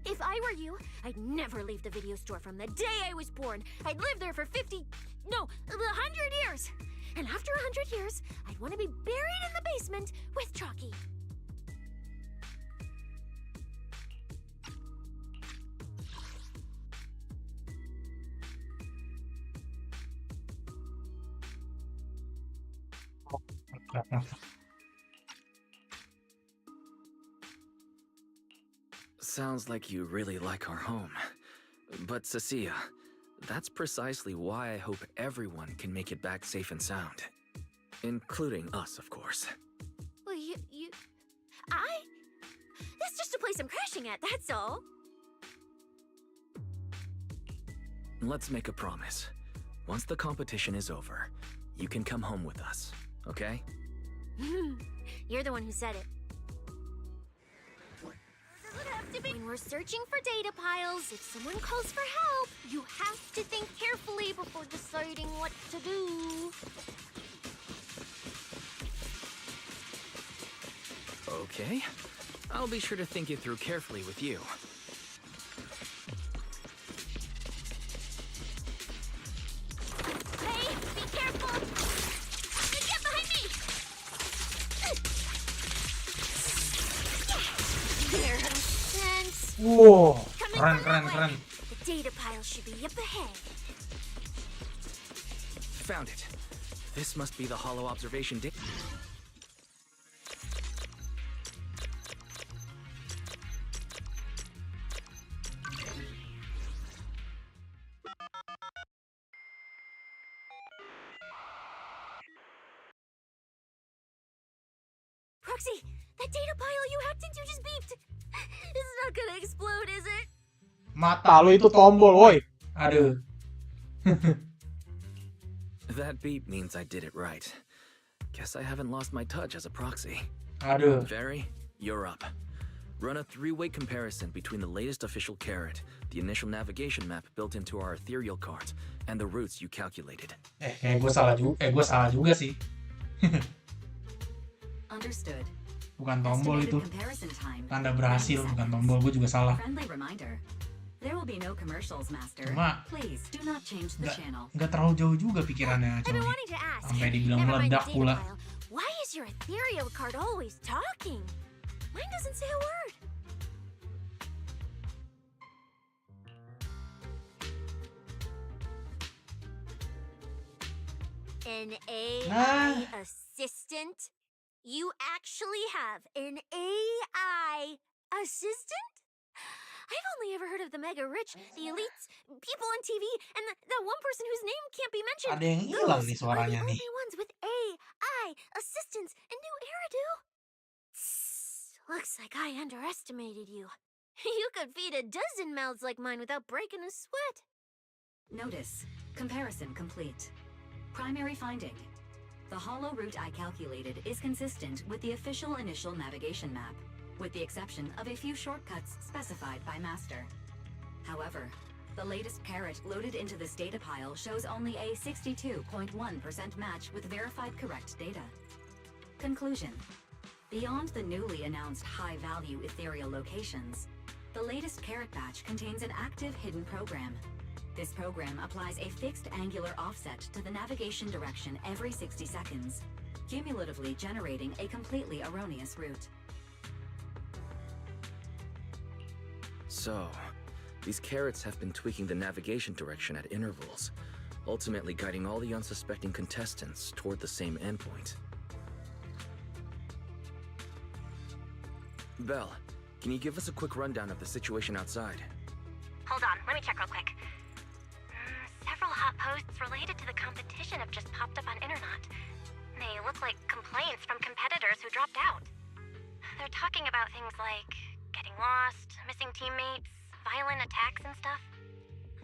If I were you, I'd never leave the video store from the day I was born. I'd live there for 100 years! And after 100 years, I'd want to be buried in the basement with Chalky. Sounds like you really like our home. But Cecilia, that's precisely why I hope everyone can make it back safe and sound. Including us, of course. Well, That's just a place I'm crashing at, that's all. Let's make a promise. Once the competition is over, you can come home with us, okay? You're the one who said it. When we're searching for data piles, if someone calls for help, you have to think carefully before deciding what to do. Okay. I'll be sure to think it through carefully with you. Hey, be careful! Get behind me! There, thanks. Wow, Coming keren, from keren, that keren. way. The data pile should be up ahead. Found it. This must be the hollow observation data. Proxy, that data pile you hacked into just beeped. It's not gonna explode, is it? Mata lo itu tombol, woi. Aduh. That beep means I did it right. Guess I haven't lost my touch as a proxy. Aduh. Very, you're up. Run a three-way comparison between the latest official carrot, the initial navigation map built into our ethereal cards, and the routes you calculated. Gue salah juga sih. Understood. Bukan tombol itu. Estimated comparison time. Tanda berhasil, 90 bukan seconds. tombol. Gue juga salah. Friendly reminder. There will be no commercials, Master. Cuma, Please do not change the channel. Nggak terlalu jauh juga pikirannya, I've been coy. wanting to ask. Sampai dibilang Never mind the meledak data pula. pile. Why is your ethereal card always talking? Mine doesn't say a word. An AI assistant? You actually have an AI Assistant? I've only ever heard of the mega rich, the elites, people on TV, and that one person whose name can't be mentioned. Ada yang hilang nih Those are the suaranya nih. only ones with AI, assistants, and new hairdo. Looks like I underestimated you. You could feed a dozen mouths like mine without breaking a sweat. Notice. Comparison complete. Primary finding. The hollow route I calculated is consistent with the official initial navigation map, with the exception of a few shortcuts specified by Master. However, the latest carrot loaded into this data pile shows only a 62.1% match with verified correct data. Conclusion. Beyond the newly announced high-value ethereal locations, the latest carrot batch contains an active hidden program. This program applies a fixed angular offset to the navigation direction every 60 seconds, cumulatively generating a completely erroneous route. So, these carrots have been tweaking the navigation direction at intervals, ultimately guiding all the unsuspecting contestants toward the same endpoint. Belle, can you give us a quick rundown of the situation outside? Hold on, let me check real quick. Several hot posts related to the competition have just popped up on Internet. They look like complaints from competitors who dropped out. They're talking about things like getting lost, missing teammates, violent attacks and stuff.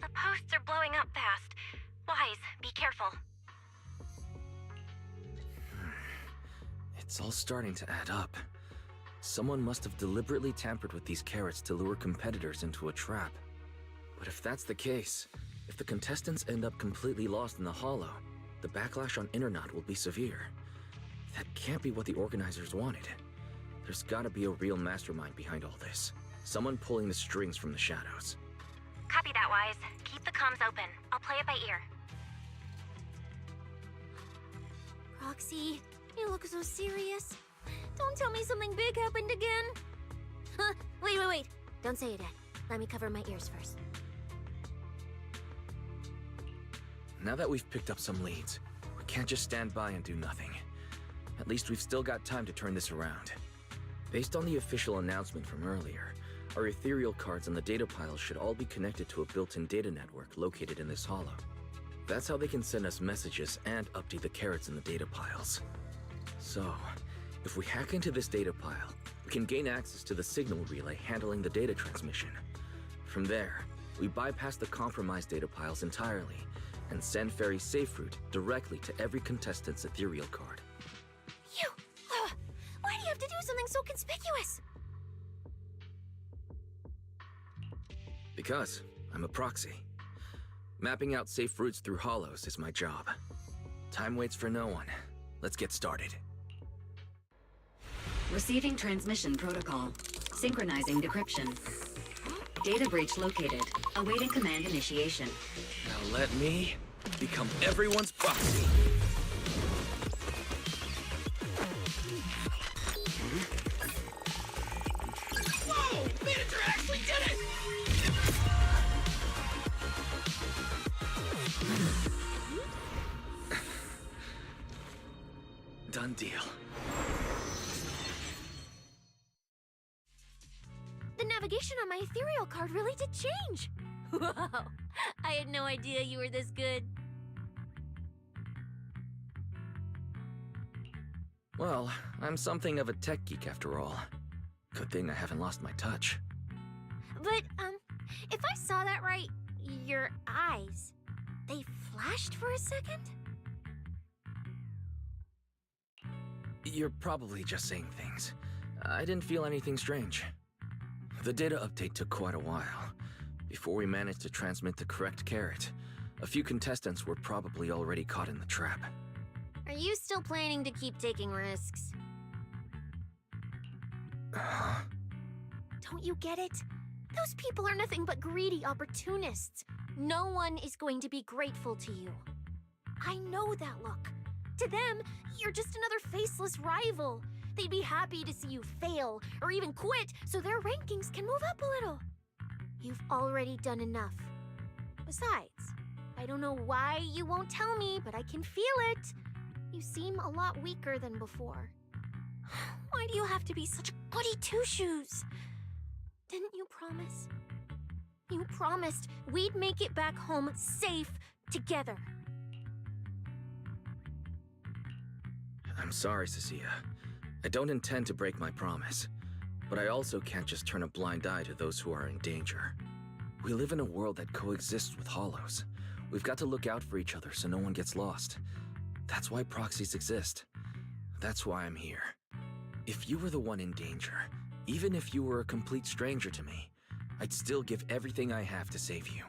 The posts are blowing up fast. Wise, be careful. It's all starting to add up. Someone must have deliberately tampered with these carrots to lure competitors into a trap. But if that's the case, if the contestants end up completely lost in the hollow, the backlash on Internet will be severe. That can't be what the organizers wanted. There's gotta be a real mastermind behind all this. Someone pulling the strings from the shadows. Copy that, Wise. Keep the comms open. I'll play it by ear. Roxy, you look so serious. Don't tell me something big happened again. Huh, wait. Don't say it yet. Let me cover my ears first. Now that we've picked up some leads, we can't just stand by and do nothing. At least we've still got time to turn this around. Based on the official announcement from earlier, our ethereal cards and the data piles should all be connected to a built-in data network located in this hollow. That's how they can send us messages and update the carrots in the data piles. So, if we hack into this data pile, we can gain access to the signal relay handling the data transmission. From there, we bypass the compromised data piles entirely and send Fairy's safe route directly to every contestant's ethereal card. Why do you have to do something so conspicuous? Because I'm a proxy. Mapping out safe routes through hollows is my job. Time waits for no one. Let's get started. Receiving transmission protocol. Synchronizing decryption. Data breach located. Awaiting command initiation. Now let me become everyone's proxy. Whoa! Manager actually did it! Done deal. The navigation on my ethereal card really did change. Wow, I had no idea you were this good. Well, I'm something of a tech geek after all. Good thing I haven't lost my touch. But, if I saw that right, your eyes, they flashed for a second? You're probably just saying things. I didn't feel anything strange. The data update took quite a while. Before we managed to transmit the correct carrot, a few contestants were probably already caught in the trap. Are you still planning to keep taking risks? Don't you get it? Those people are nothing but greedy opportunists. No one is going to be grateful to you. I know that look. To them, you're just another faceless rival. They'd be happy to see you fail or even quit so their rankings can move up a little. You've already done enough. Besides, I don't know why you won't tell me, but I can feel it. You seem a lot weaker than before. Why do you have to be such a goody two-shoes? Didn't you promise? You promised we'd make it back home safe together. I'm sorry, Cecilia. I don't intend to break my promise, but I also can't just turn a blind eye to those who are in danger. We live in a world that coexists with hollows. We've got to look out for each other so no one gets lost. That's why proxies exist. That's why I'm here. If you were the one in danger, even if you were a complete stranger to me, I'd still give everything I have to save you.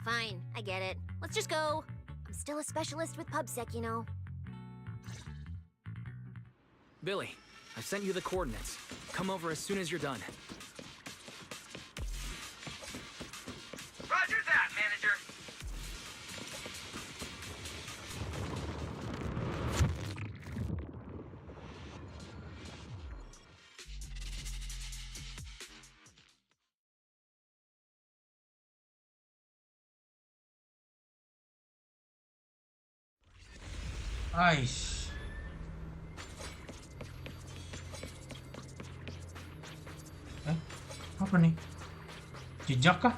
Fine, I get it. Let's just go. I'm still a specialist with PubSec, you know. Billy, I've sent you the coordinates. Come over as soon as you're done. Roger that, manager. Aish. Apa nih? Jejak kah?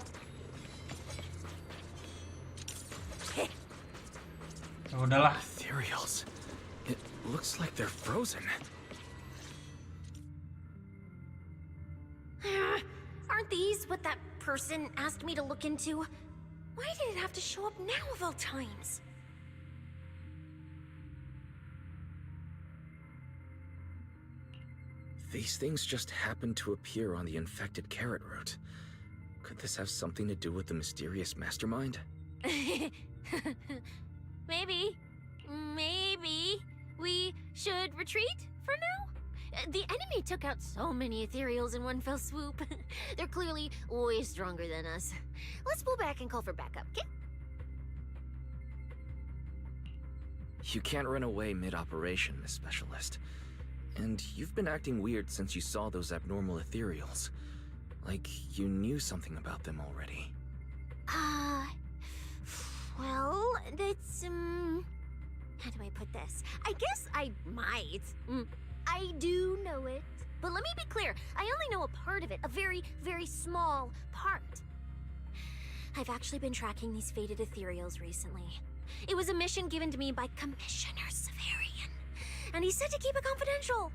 Ya udahlah. Ethereals. It looks like they're frozen. Aren't these what that person asked me to look into? Why did it have to show up now of all times? These things just happened to appear on the infected carrot root. Could this have something to do with the mysterious mastermind? Maybe. Maybe we should retreat for now? The enemy took out so many ethereals in one fell swoop. They're clearly way stronger than us. Let's pull back and call for backup, okay? You can't run away mid-operation, Miss Specialist. And you've been acting weird since you saw those abnormal ethereals. Like you knew something about them already. Well, it's, how do I put this? I guess I might. I do know it. But let me be clear, I only know a part of it, a very, very small part. I've actually been tracking these faded ethereals recently. It was a mission given to me by Commissioner Severian, and he said to keep it confidential.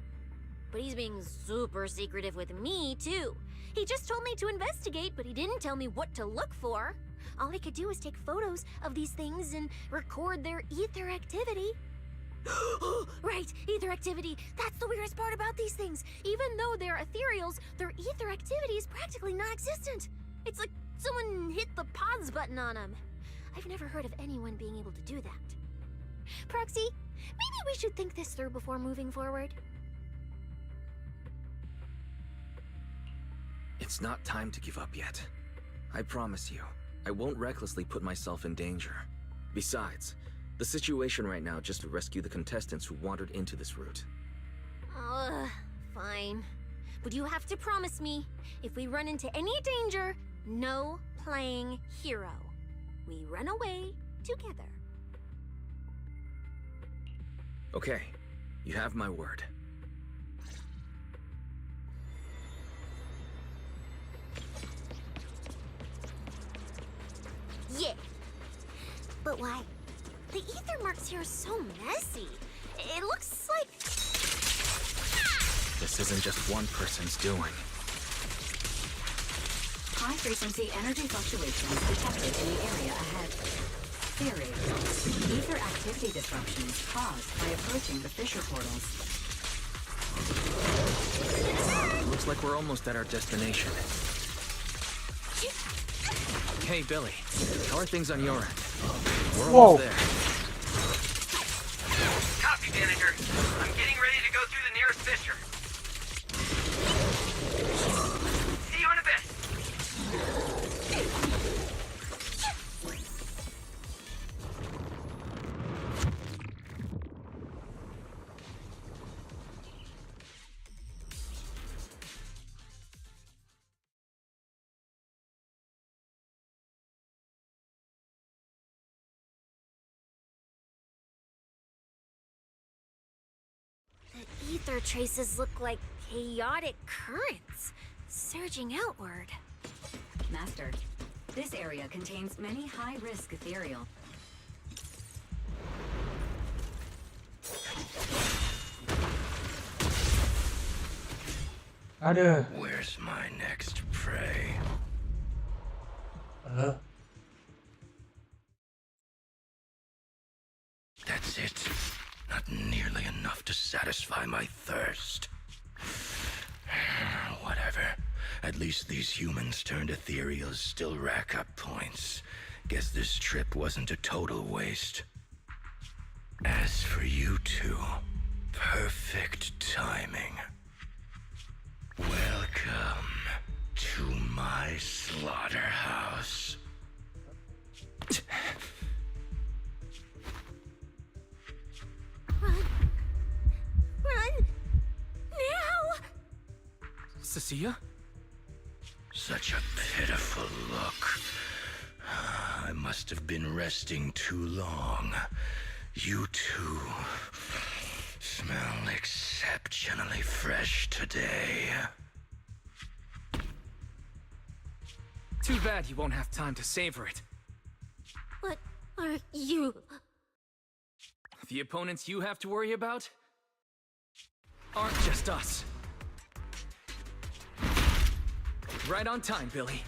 But he's being super secretive with me, too. He just told me to investigate, but he didn't tell me what to look for. All he could do was take photos of these things and record their ether activity. Right, ether activity. That's the weirdest part about these things. Even though they're ethereals, their ether activity is practically non-existent. It's like someone hit the pause button on them. I've never heard of anyone being able to do that. Proxy, maybe we should think this through before moving forward. It's not time to give up yet. I promise you, I won't recklessly put myself in danger. Besides, the situation right now just to rescue the contestants who wandered into this route. Fine. But you have to promise me, if we run into any danger, no playing hero. We run away together. Okay, you have my word. Yeah. But why? The ether marks here are so messy. It looks like... This isn't just one person's doing. High-frequency energy fluctuations detected in the area ahead. Theory: ether activity disruptions caused by approaching the fissure portals. Looks like we're almost at our destination. Hey, Billy. How are things on your end? We're almost there. Copy, manager. I'm getting ready to go through the nearest fissure. ether traces look like chaotic currents, surging outward. Master, this area contains many high-risk ethereal. Ada. Where's my next prey? That's it. Not nearly enough to satisfy my thirst. Whatever. At least these humans turned ethereals still rack up points. Guess this trip wasn't a total waste. As for you two, perfect timing. Welcome to my slaughterhouse. Run! Now! Cecilia? Such a pitiful look. I must have been resting too long. You two smell exceptionally fresh today. Too bad you won't have time to savor it. What are you? The opponents you have to worry about aren't just us. Right on time, Billy.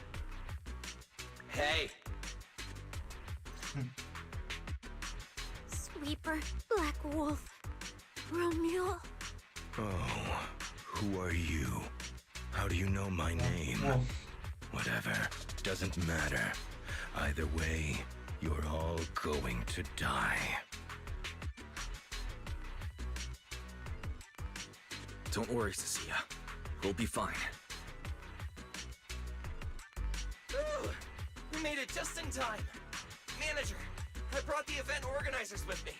Hey, Sweeper, Black Wolf, Romule. Oh, who are you? How do you know my name? Whatever, doesn't matter. Either way, you're all going to die. Don't worry, Cecilia. We'll be fine. Ooh, we made it just in time. Manager, I brought the event organizers with me.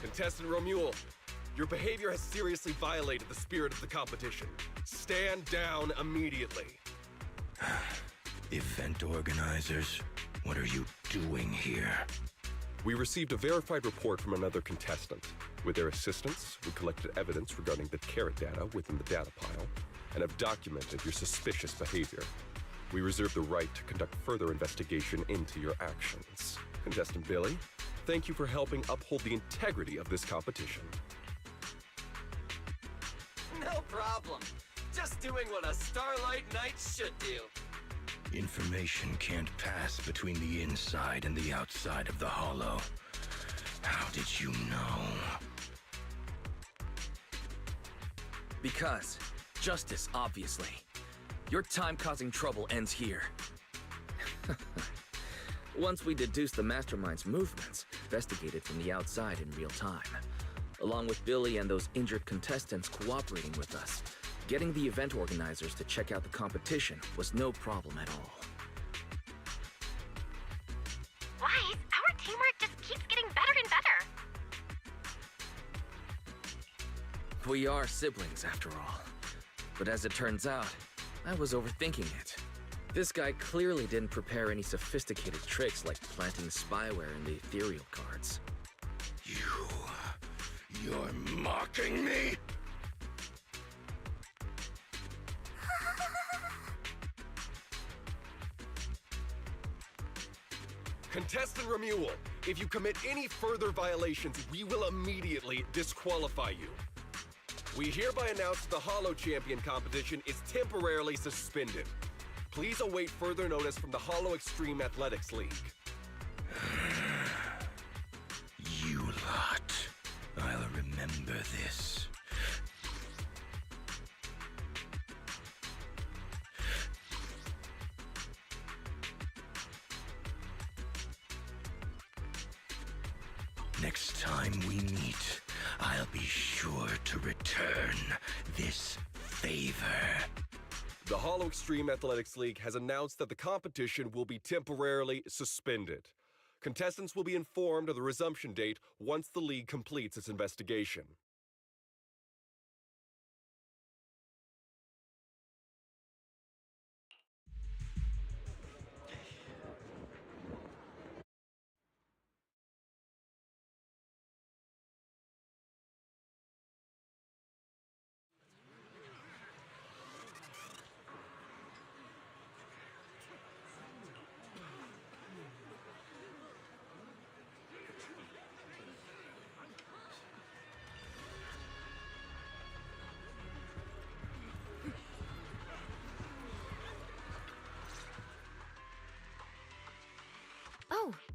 Contestant Romule, your behavior has seriously violated the spirit of the competition. Stand down immediately. Event organizers, what are you doing here? We received a verified report from another contestant. With their assistance, we collected evidence regarding the carrot data within the data pile and have documented your suspicious behavior. We reserve the right to conduct further investigation into your actions. Contestant Billy, thank you for helping uphold the integrity of this competition. No problem. Just doing what a Starlight Knight should do. Information can't pass between the inside and the outside of the hollow. How did you know? Because justice, obviously. Your time causing trouble ends here. Once we deduce the mastermind's movements, investigated from the outside in real time, along with Billy and those injured contestants cooperating with us, getting the event organizers to check out the competition was no problem at all. Wise, our teamwork just keeps getting better and better. We are siblings, after all. But as it turns out, I was overthinking it. This guy clearly didn't prepare any sophisticated tricks like planting spyware in the ethereal cards. You're mocking me? Contestant Romule, if you commit any further violations, we will immediately disqualify you. We hereby announce the Hollow Champion competition is temporarily suspended. Please await further notice from the Hollow Extreme Athletics League. You lot. I'll remember this. Next time we meet, I'll be sure to return this favor. The Hollow Extreme Athletics League has announced that the competition will be temporarily suspended. Contestants will be informed of the resumption date once the league completes its investigation.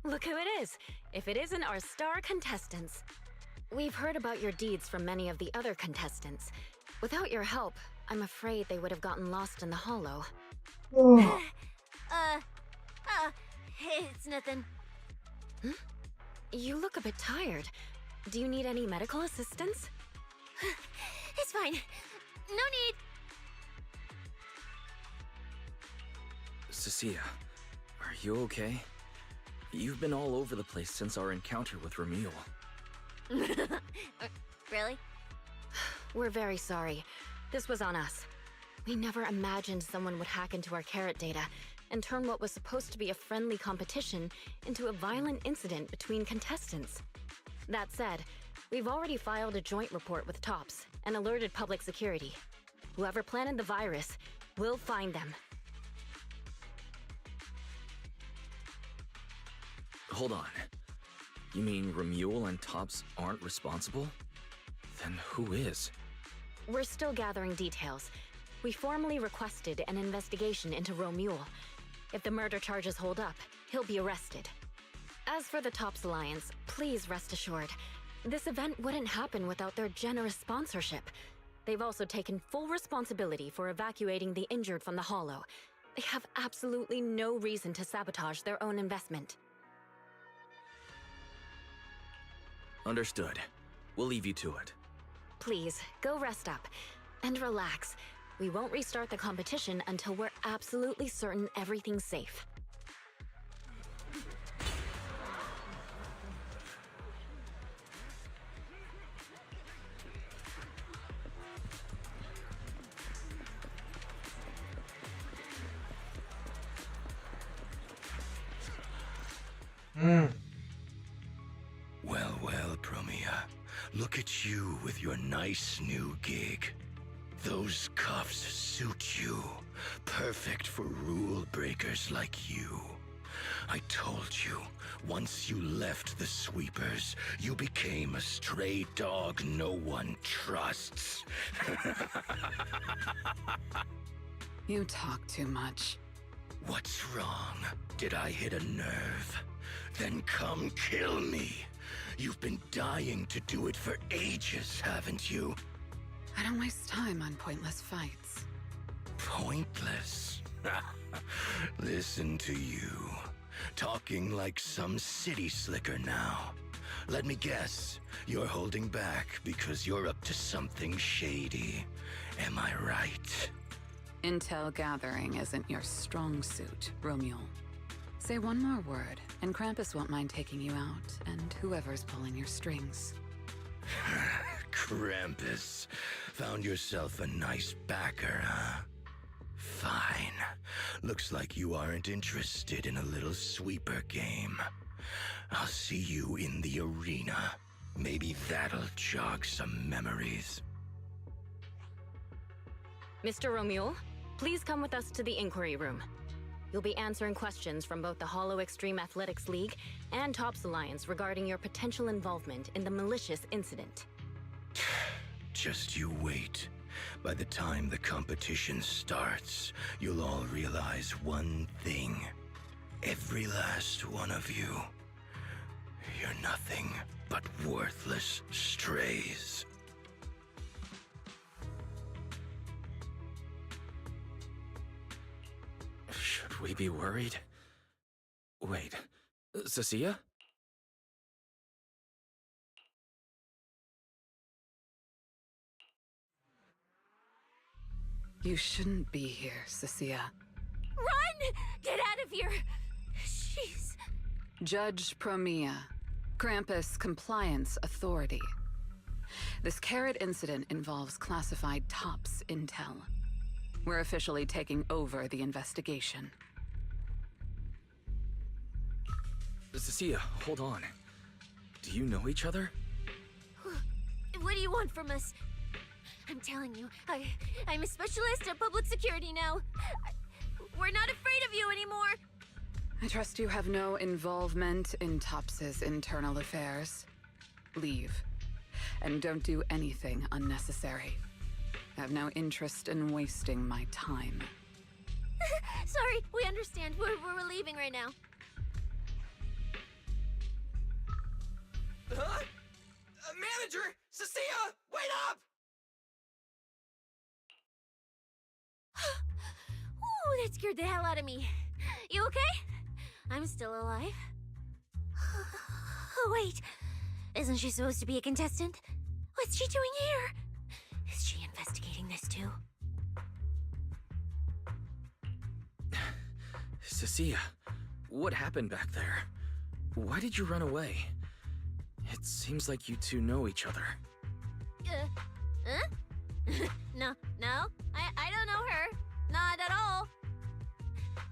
Look who it is, if it isn't our star contestants. We've heard about your deeds from many of the other contestants. Without your help, I'm afraid they would have gotten lost in the hollow. It's nothing. You look a bit tired. Do you need any medical assistance? It's fine. No need. Cecilia, are you okay? You've been all over the place since our encounter with Ramil. Really? We're very sorry. This was on us. We never imagined someone would hack into our carrot data and turn what was supposed to be a friendly competition into a violent incident between contestants. That said, we've already filed a joint report with TOPS and alerted public security. Whoever planted the virus, we'll find them. Hold on. You mean Ramil and Tops aren't responsible? Then who is? We're still gathering details. We formally requested an investigation into Romule. If the murder charges hold up, he'll be arrested. As for the Tops Alliance, please rest assured, this event wouldn't happen without their generous sponsorship. They've also taken full responsibility for evacuating the injured from the Hollow. They have absolutely no reason to sabotage their own investment. Understood. We'll leave you to it. Please, go rest up. And relax. We won't restart the competition until we're absolutely certain everything's safe. Well, Promia. Look at you with your nice new gig. Those cuffs suit you. Perfect for rule breakers like you. I told you, once you left the sweepers, you became a stray dog no one trusts. You talk too much. What's wrong? Did I hit a nerve? Then come kill me. You've been dying to do it for ages, haven't you? I don't waste time on pointless fights. Pointless? Listen to you. Talking like some city slicker now. Let me guess, you're holding back because you're up to something shady. Am I right? Intel gathering isn't your strong suit, Romule. Say one more word, and Krampus won't mind taking you out, and whoever's pulling your strings. Krampus. Found yourself a nice backer, huh? Fine. Looks like you aren't interested in a little sweeper game. I'll see you in the arena. Maybe that'll jog some memories. Mr. Romule, please come with us to the inquiry room. You'll be answering questions from both the Hollow Extreme Athletics League and Tops Alliance regarding your potential involvement in the malicious incident. Just you wait. By the time the competition starts, you'll all realize one thing. Every last one of you. You're nothing but worthless strays. Should we be worried? Wait, Cecilia? You shouldn't be here, Cecilia. Run! Get out of here! Jeez. Judge Promia, Krampus Compliance Authority. This carrot incident involves classified TOPS intel. We're officially taking over the investigation. Cecilia, hold on. Do you know each other? What do you want from us? I'm telling you, I'm a specialist at public security now. We're not afraid of you anymore. I trust you have no involvement in TOPS's internal affairs. Leave. And don't do anything unnecessary. I have no interest in wasting my time. Sorry, we understand. We're leaving right now. Huh? Manager! Cecilia! Wait up! Ooh, that scared the hell out of me. You okay? I'm still alive. Oh, wait. Isn't she supposed to be a contestant? What's she doing here? Is she investigating this too? Cecilia, what happened back there? Why did you run away? It seems like you two know each other. Huh? No, I don't know her. Not at all.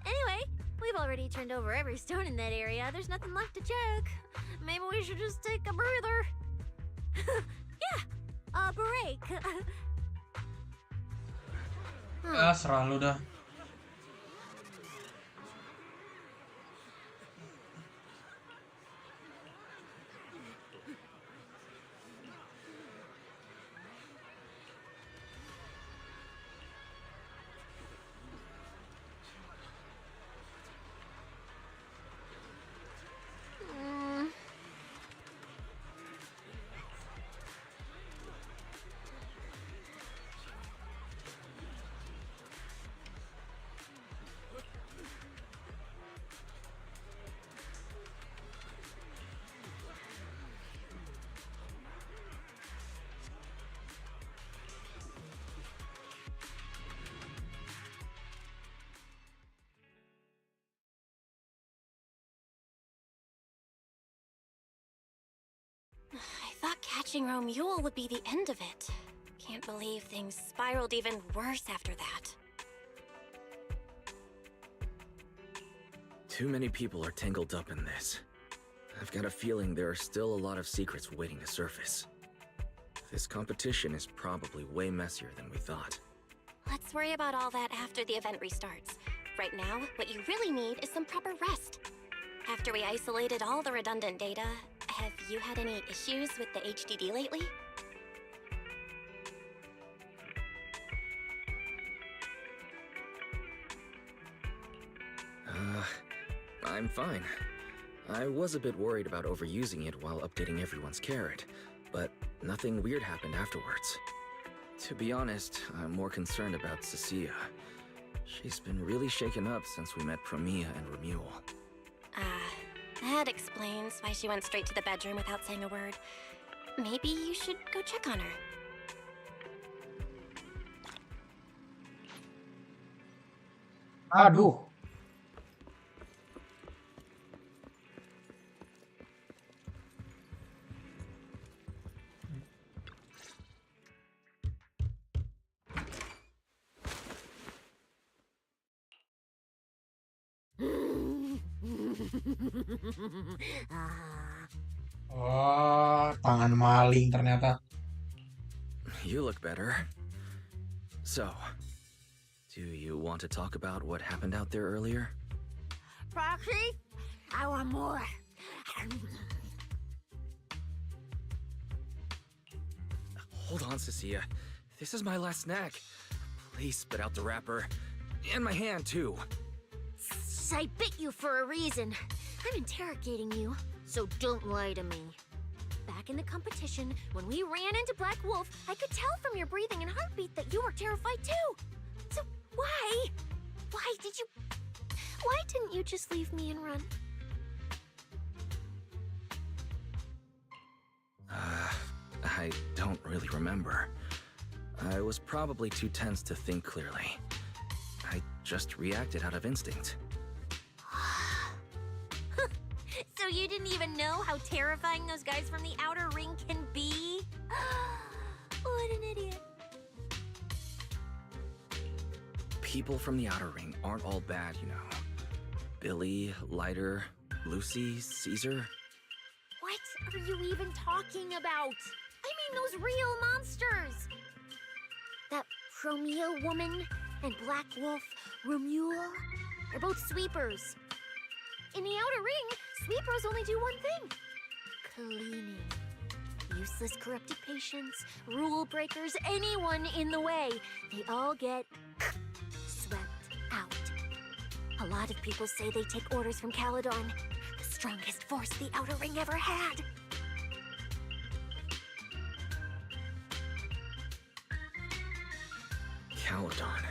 Anyway, we've already turned over every stone in that area. There's nothing left to check. Maybe we should just take a breather. Yeah, a break. Ya, serah lu dah. I thought catching Romule would be the end of it. Can't believe things spiraled even worse after that. Too many people are tangled up in this. I've got a feeling there are still a lot of secrets waiting to surface. This competition is probably way messier than we thought. Let's worry about all that after the event restarts. Right now, what you really need is some proper rest. After we isolated all the redundant data, have you had any issues with the HDD lately? I'm fine. I was a bit worried about overusing it while updating everyone's carrot, but nothing weird happened afterwards. To be honest, I'm more concerned about Cecilia. She's been really shaken up since we met Promia and Romule. That explains why she went straight to the bedroom without saying a word. Maybe you should go check on her. Aduh. Oh, tangan maling ternyata. You look better. So, do you want to talk about what happened out there earlier? Proxy, I want more. Hold on, Cecilia. This is my last snack. Please spit out the wrapper. And my hand, too. I bit you for a reason. I'm interrogating you, so don't lie to me. Back in the competition, when we ran into Black Wolf, I could tell from your breathing and heartbeat that you were terrified too. So why? Why didn't you just leave me and run? I don't really remember. I was probably too tense to think clearly. I just reacted out of instinct. So you didn't even know how terrifying those guys from the outer ring can be? What an idiot. People from the outer ring aren't all bad, you know. Billy, Lighter, Lucy, Caesar. What are you even talking about? I mean those real monsters! That Promia woman and Black Wolf, Romule, they're both sweepers. In the outer ring, sweepers only do one thing. Cleaning. Useless corrupted patients, rule breakers, anyone in the way. They all get swept out. A lot of people say they take orders from Caledon, the strongest force the outer ring ever had. Caledon,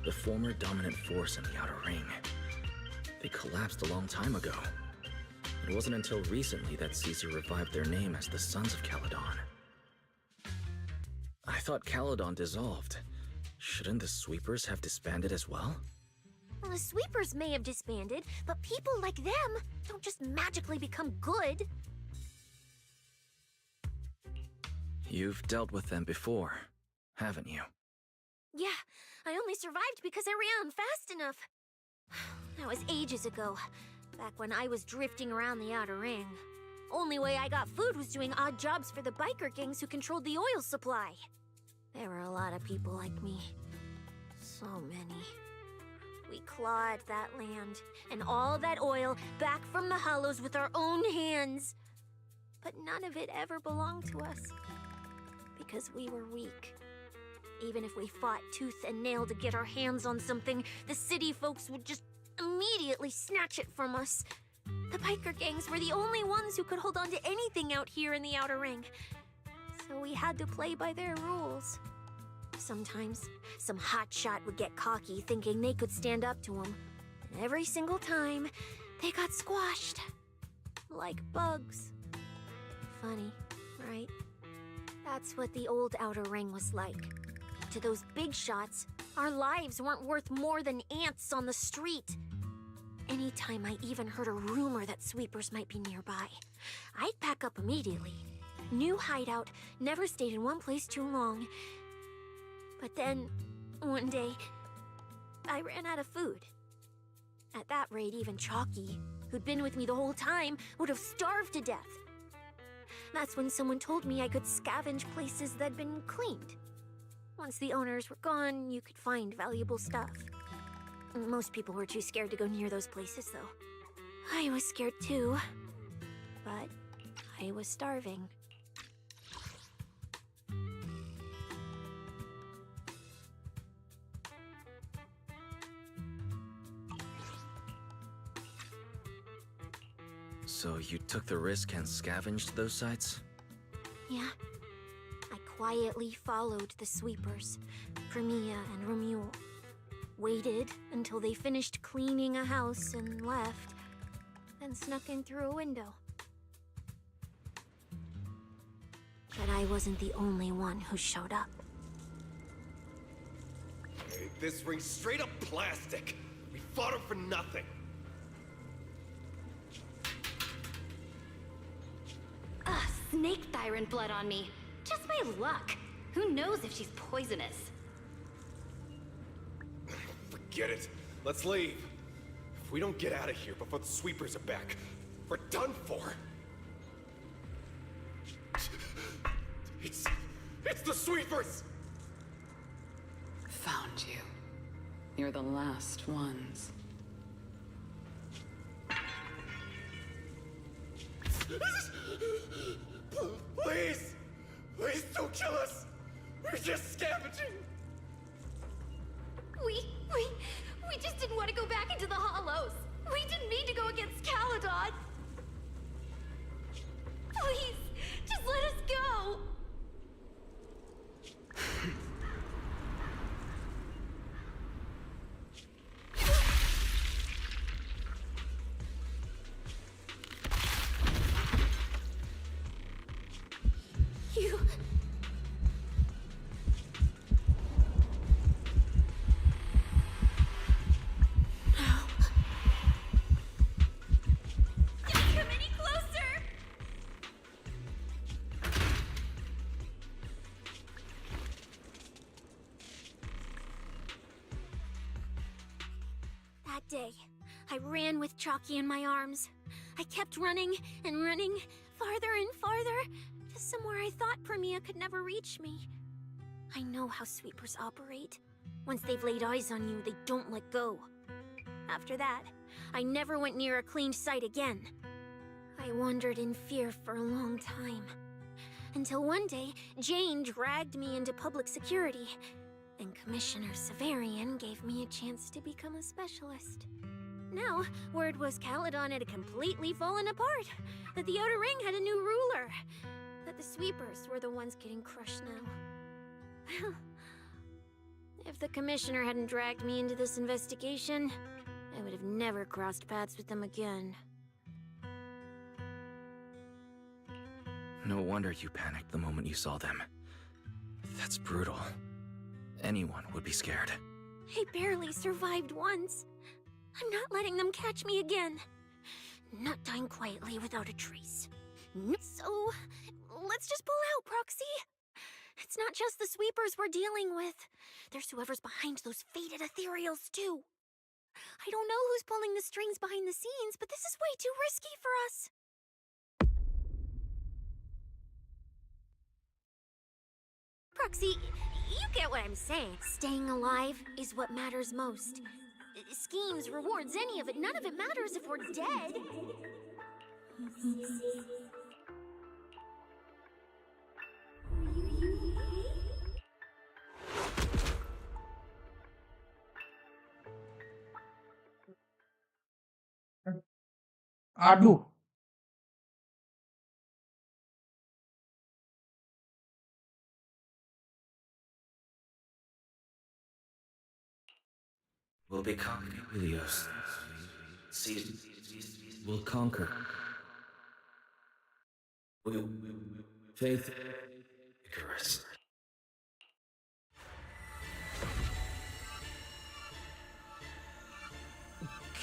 the former dominant force in the Outer Ring. They collapsed a long time ago. It wasn't until recently that Caesar revived their name as the Sons of Caledon. I thought Caledon dissolved. Shouldn't the Sweepers have disbanded as well? Well, the Sweepers may have disbanded, but people like them don't just magically become good. You've dealt with them before, haven't you? Yeah, I only survived because I ran fast enough. That was ages ago, back when I was drifting around the Outer Ring. Only way I got food was doing odd jobs for the biker gangs who controlled the oil supply. There were a lot of people like me. So many. We clawed that land and all that oil back from the hollows with our own hands. But none of it ever belonged to us. Because we were weak. Even if we fought tooth and nail to get our hands on something, the city folks would just immediately snatch it from us. The biker gangs were the only ones who could hold on to anything out here in the Outer Ring. So we had to play by their rules. Sometimes, some hotshot would get cocky thinking they could stand up to him. And every single time, they got squashed. Like bugs. Funny, right? That's what the old Outer Ring was like. To those big shots, our lives weren't worth more than ants on the street. Anytime I even heard a rumor that Sweepers might be nearby, I'd pack up immediately. New hideout, never stayed in one place too long. But then, one day, I ran out of food. At that rate, even Chalky, who'd been with me the whole time, would have starved to death. That's when someone told me I could scavenge places that'd been cleaned. Once the owners were gone, you could find valuable stuff. Most people were too scared to go near those places, though. I was scared too. But I was starving. So you took the risk and scavenged those sites? Yeah. I quietly followed the Sweepers, Premia and Romuald. Waited until they finished cleaning a house and left, then snuck in through a window. But I wasn't the only one who showed up. Hey, this ring's straight up plastic. We fought her for nothing. Snake tyrant blood on me. Just my luck. Who knows if she's poisonous? Forget it. Let's leave. If we don't get out of here before the Sweepers are back, we're done for. It's the Sweepers! Found you. You're the last ones. Please! Please don't kill us! We're just scavenging! We just didn't want to go back into the hollows. We didn't mean to go against Caledon. Please, just let us go. You... Day. I ran with Chalky in my arms. I kept running and running, farther and farther, to somewhere I thought Premia could never reach me. I know how Sweepers operate. Once they've laid eyes on you, they don't let go. After that, I never went near a cleaned site again. I wandered in fear for a long time. Until one day, Jane dragged me into public security. And Commissioner Severian gave me a chance to become a specialist. Now, word was Caledon had completely fallen apart, that the Outer Ring had a new ruler, that the Sweepers were the ones getting crushed now. Well, if If the commissioner hadn't dragged me into this investigation, I would have never crossed paths with them again. No wonder you panicked the moment you saw them. That's brutal. Anyone would be scared. I barely survived once. I'm not letting them catch me again. Not dying quietly without a trace. So, let's just pull out, Proxy. It's not just the sweepers we're dealing with. There's whoever's behind those faded ethereals, too. I don't know who's pulling the strings behind the scenes, but this is way too risky for us. Proxy, you get what I'm saying. Staying alive is what matters most. Schemes, rewards, any of it, none of it matters if we're dead. Aduh. We'll be conquered, Helios. We'll conquer. Faith. Icarus.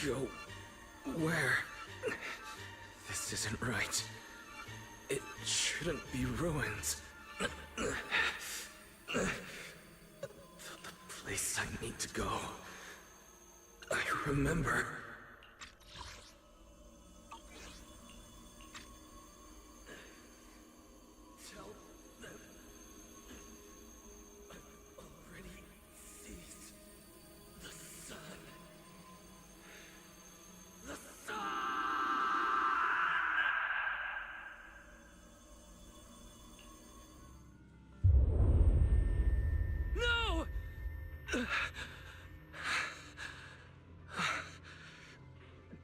Go. Where? This isn't right. It shouldn't be ruins. The place I need to go. I remember. Tell them I've already seized the sun. The sun! No!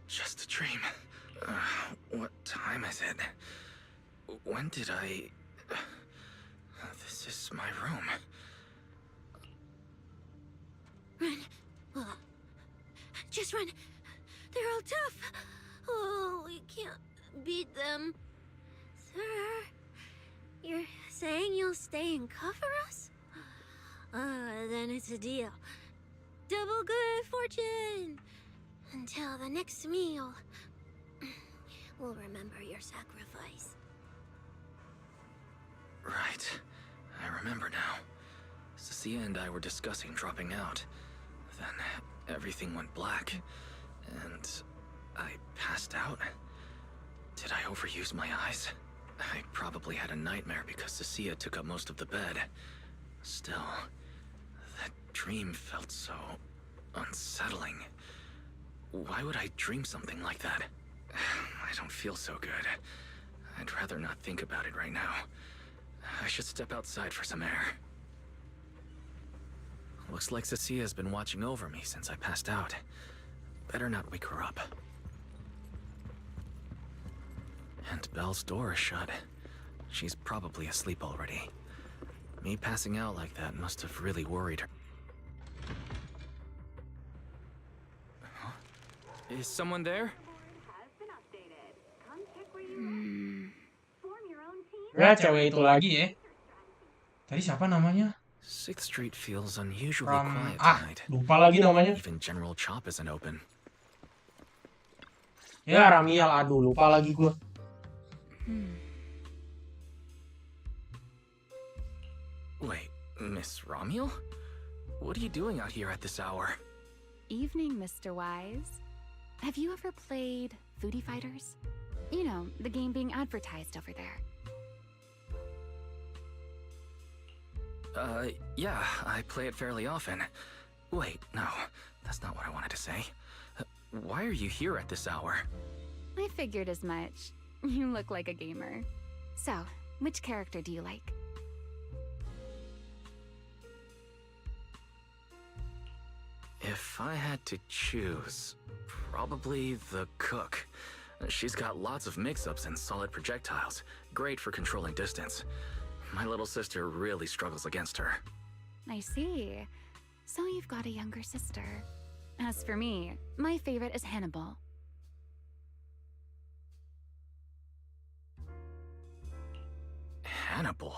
Just a dream. What time is it? When did I... This is my room. Run. Just run. They're all tough. Oh, we can't beat them. Sir, you're saying you'll stay and cover us? Then it's a deal. Double good fortune. Until the next meal. We'll remember your sacrifice. Right. I remember now. Cecilia and I were discussing dropping out. Then everything went black. And I passed out. Did I overuse my eyes? I probably had a nightmare because Cecilia took up most of the bed. Still, that dream felt so unsettling. Why would I dream something like that? I don't feel so good. I'd rather not think about it right now. I should step outside for some air. Looks like Cecilia's been watching over me since I passed out. Better not wake her up. And Belle's door is shut. She's probably asleep already. Me passing out like that must have really worried her. Huh? Is someone there? Ya, cewek itu lagi ya. Tadi siapa namanya? 6th Street feels unusually quiet tonight. Lupa lagi namanya. Even General Chop isn't open. Ya, Ramiel, aduh, lupa lagi gue. Wait, Miss Ramiel? What are you doing out here at this hour? Evening, Mr. Wise. Have you ever played Foodie Fighters? You know, the game being advertised over there. Yeah, I play it fairly often. Wait, no, that's not what I wanted to say. Why are you here at this hour? I figured as much. You look like a gamer. So, which character do you like? If I had to choose, probably the cook. She's got lots of mix-ups and solid projectiles, great for controlling distance. My little sister really struggles against her. I see. So you've got a younger sister. As for me, my favorite is Hannibal. Hannibal?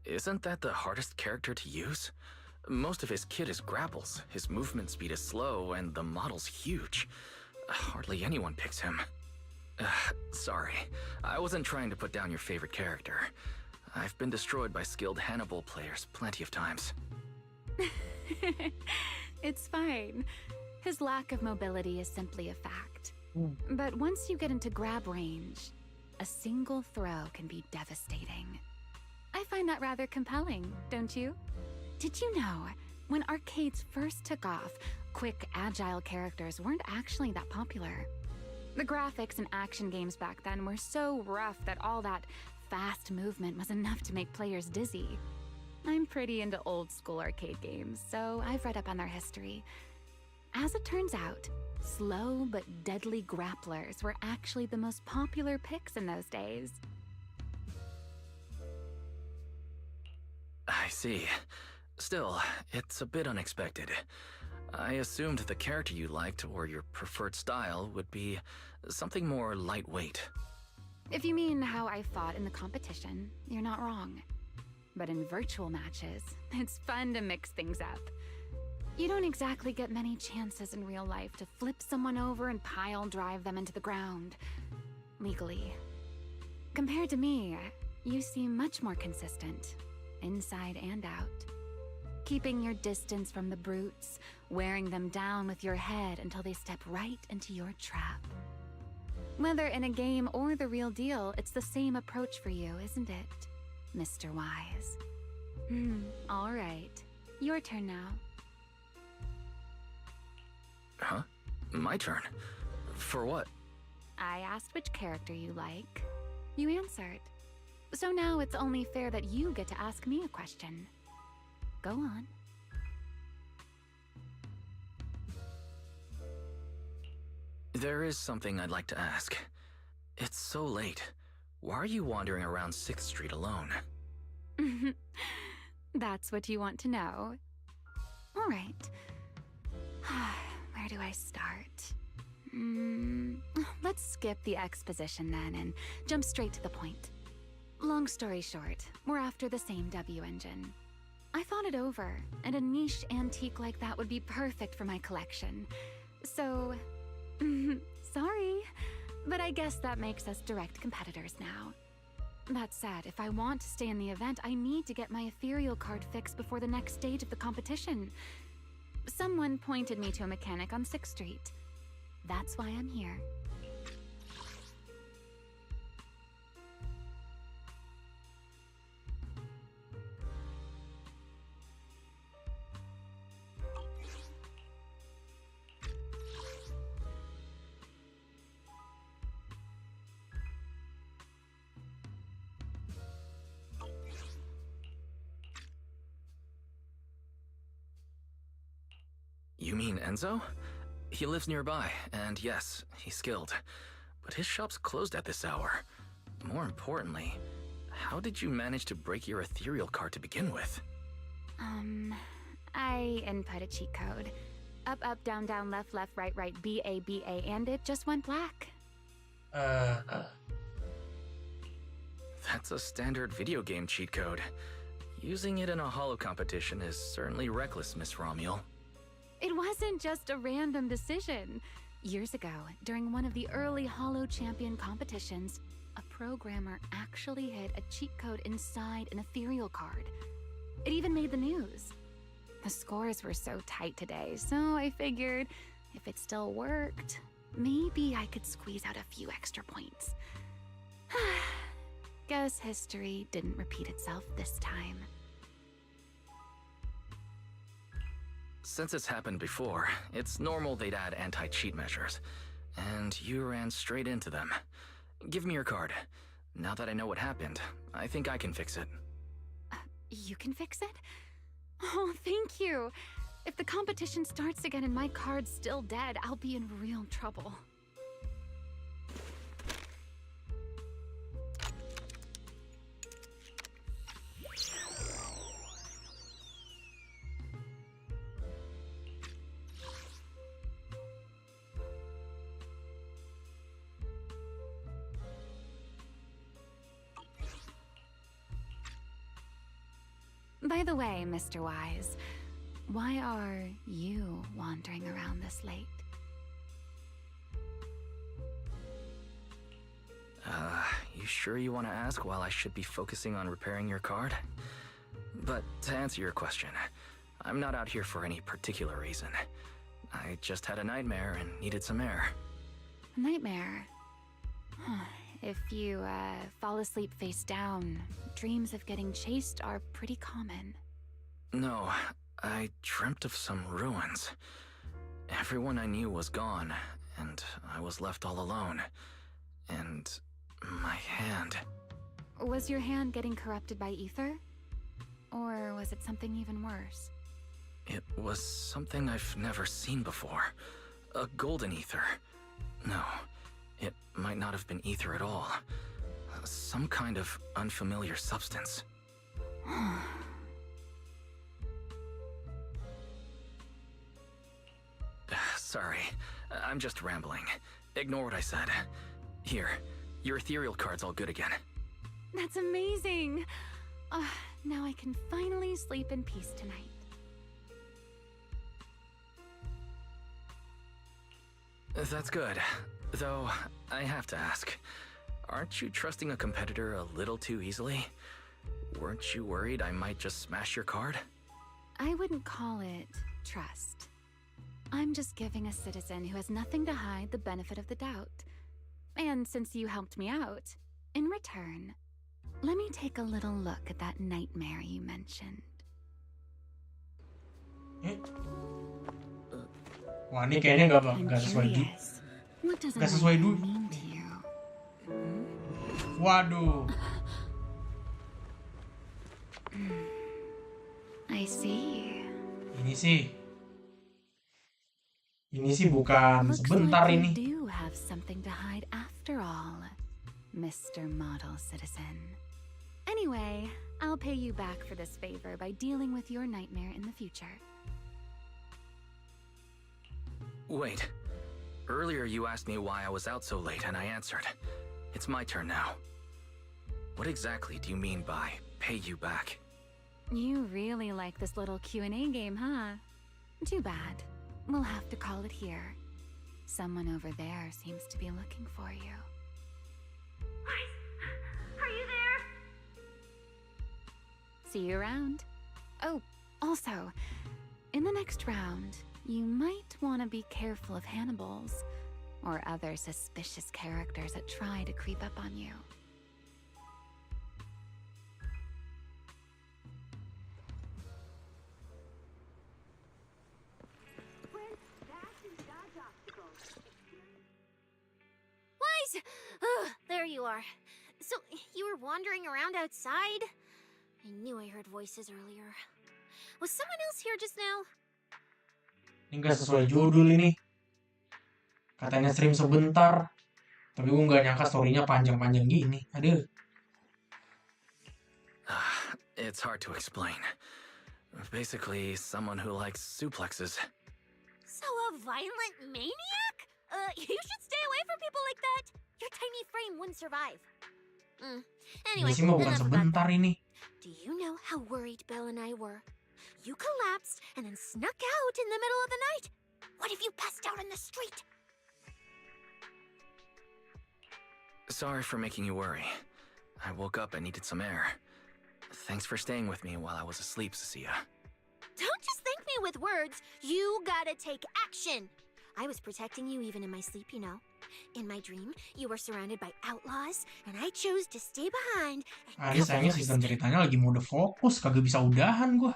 Isn't that the hardest character to use? Most of his kit is grapples, his movement speed is slow, and the model's huge. Hardly anyone picks him. Sorry, I wasn't trying to put down your favorite character. I've been destroyed by skilled Hannibal players plenty of times. It's fine. His lack of mobility is simply a fact. But once you get into grab range, a single throw can be devastating. I find that rather compelling, don't you? Did you know, when arcades first took off, quick, agile characters weren't actually that popular? The graphics in action games back then were so rough that all that fast movement was enough to make players dizzy. I'm pretty into old school arcade games, so I've read up on their history. As it turns out, slow but deadly grapplers were actually the most popular picks in those days. I see. Still, it's a bit unexpected. I assumed the character you liked or your preferred style would be something more lightweight. If you mean how I fought in the competition, you're not wrong. But in virtual matches, it's fun to mix things up. You don't exactly get many chances in real life to flip someone over and pile drive them into the ground. Legally. Compared to me, you seem much more consistent, inside and out. Keeping your distance from the brutes, wearing them down with your head until they step right into your trap. Whether in a game or the real deal, it's the same approach for you, isn't it, Mr. Wise? All right. Your turn now. Huh? My turn? For what? I asked which character you like. You answered. So now it's only fair that you get to ask me a question. Go on. There is something I'd like to ask. It's so late. Why are you wandering around 6th Street alone? That's what you want to know. All right. Where do I start? Let's skip the exposition then and jump straight to the point. Long story short, we're after the same W engine. I thought it over, and a niche antique like that would be perfect for my collection. So, sorry, but I guess that makes us direct competitors now. That said, if I want to stay in the event, I need to get my ethereal card fixed before the next stage of the competition. Someone pointed me to a mechanic on 6th Street. That's why I'm here. You mean Enzo? He lives nearby, and yes, he's skilled. But his shop's closed at this hour. More importantly, how did you manage to break your ethereal card to begin with? I input a cheat code. Up, up, down, down, left, left, right, right, B, A, and it just went black. That's a standard video game cheat code. Using it in a holo competition is certainly reckless, Miss Romuel. It wasn't just a random decision. Years ago, during one of the early Holo Champion competitions, a programmer actually hid a cheat code inside an ethereal card. It even made the news. The scores were so tight today, so I figured if it still worked, maybe I could squeeze out a few extra points. Guess history didn't repeat itself this time. Since it's happened before, it's normal they'd add anti-cheat measures. And you ran straight into them. Give me your card. Now that I know what happened, I think I can fix it. You can fix it? Oh, thank you. If the competition starts again and my card's still dead, I'll be in real trouble. By the way, Mr. Wise, why are you wandering around this late? You sure you want to ask while I should be focusing on repairing your card? But to answer your question, I'm not out here for any particular reason. I just had a nightmare and needed some air. Nightmare? If you fall asleep face down, dreams of getting chased are pretty common. No, I dreamt of some ruins. Everyone I knew was gone, and I was left all alone. And my hand. Was your hand getting corrupted by ether? Or was it something even worse? It was something I've never seen before. A golden ether. No, it might not have been ether at all. Some kind of unfamiliar substance. Sorry, I'm just rambling. Ignore what I said. Here, your ethereal card's all good again. That's amazing! Now I can finally sleep in peace tonight. That's good. Though, I have to ask, aren't you trusting a competitor a little too easily? Weren't you worried I might just smash your card? I wouldn't call it trust. I'm just giving a citizen who has nothing to hide the benefit of the doubt. And since you helped me out, in return, let me take a little look at that nightmare you mentioned. Wah, ini kayaknya nggak sesuai dulu. What does Nggak sesuai dulu. mean to you? Waduh. I see. Ini sih bukan Looks sebentar like ini. you do have something to hide after all, Mr. Model Citizen. Anyway, I'll pay you back for this favor by dealing with your nightmare in the future. Wait. Earlier you asked me why I was out so late and I answered. It's my turn now. What exactly do you mean by pay you back? You really like this little Q&A game, huh? Too bad. We'll have to call it here. Someone over there seems to be looking for you. Are you there? See you around. Oh, also, in the next round, you might want to be careful of Hannibals or other suspicious characters that try to creep up on you. Wise! There you are. So, you were wandering around outside? I knew I heard voices earlier. Was someone else here just now? Ini nggak sesuai judul ini. Katanya stream sebentar. Tapi gue nggak nyangka story-nya panjang-panjang gini. Aduh. It's hard to explain. Basically, someone who likes suplexes. So a violent maniac? You should stay away from people like that. Your tiny frame wouldn't survive. Anyway, Ini sih mah bukan enough about sebentar that. ini. Do you know how worried Belle and I were? You collapsed and then snuck out in the middle of the night. What if you passed out in the street? Sorry for making you worry. I woke up and needed some air. Thanks for staying with me while I was asleep, Cecilia. Don't just thank me with words. You gotta take action. I was protecting you even in my sleep, you know. In my dream, you were surrounded by outlaws, and I chose to stay behind. Ini sayangnya sistem ceritanya lagi mode fokus. Kagak bisa udahan gue.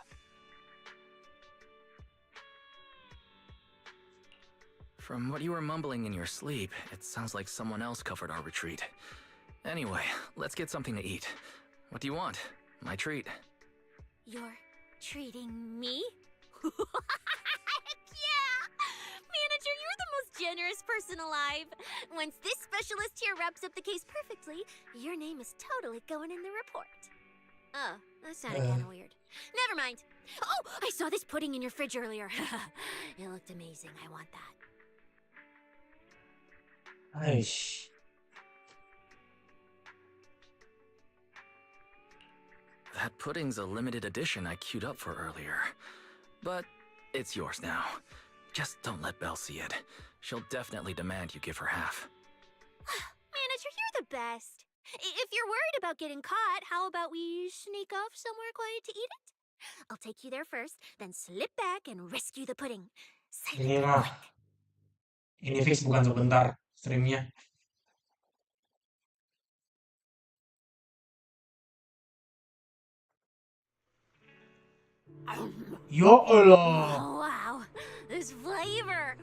From what you were mumbling in your sleep, it sounds like someone else covered our retreat. Anyway, let's get something to eat. What do you want? My treat. You're treating me? Heck yeah! Manager, you're the most generous person alive. Once this specialist here wraps up the case perfectly, your name is totally going in the report. Oh, that sounded kind of weird. Never mind. Oh, I saw this pudding in your fridge earlier. It looked amazing. I want that. That pudding's a limited edition I queued up for earlier. But it's yours now. Just don't let Belle see it. She'll definitely demand you give her half. Manager, you're the best. If you're worried about getting caught, how about we sneak off somewhere quiet to eat it? I'll take you there first, then slip back and rescue the pudding. Ini Silent mah, quick. ini fix bukan sebentar streamnya. Ya Allah. Oh, wow. This flavor.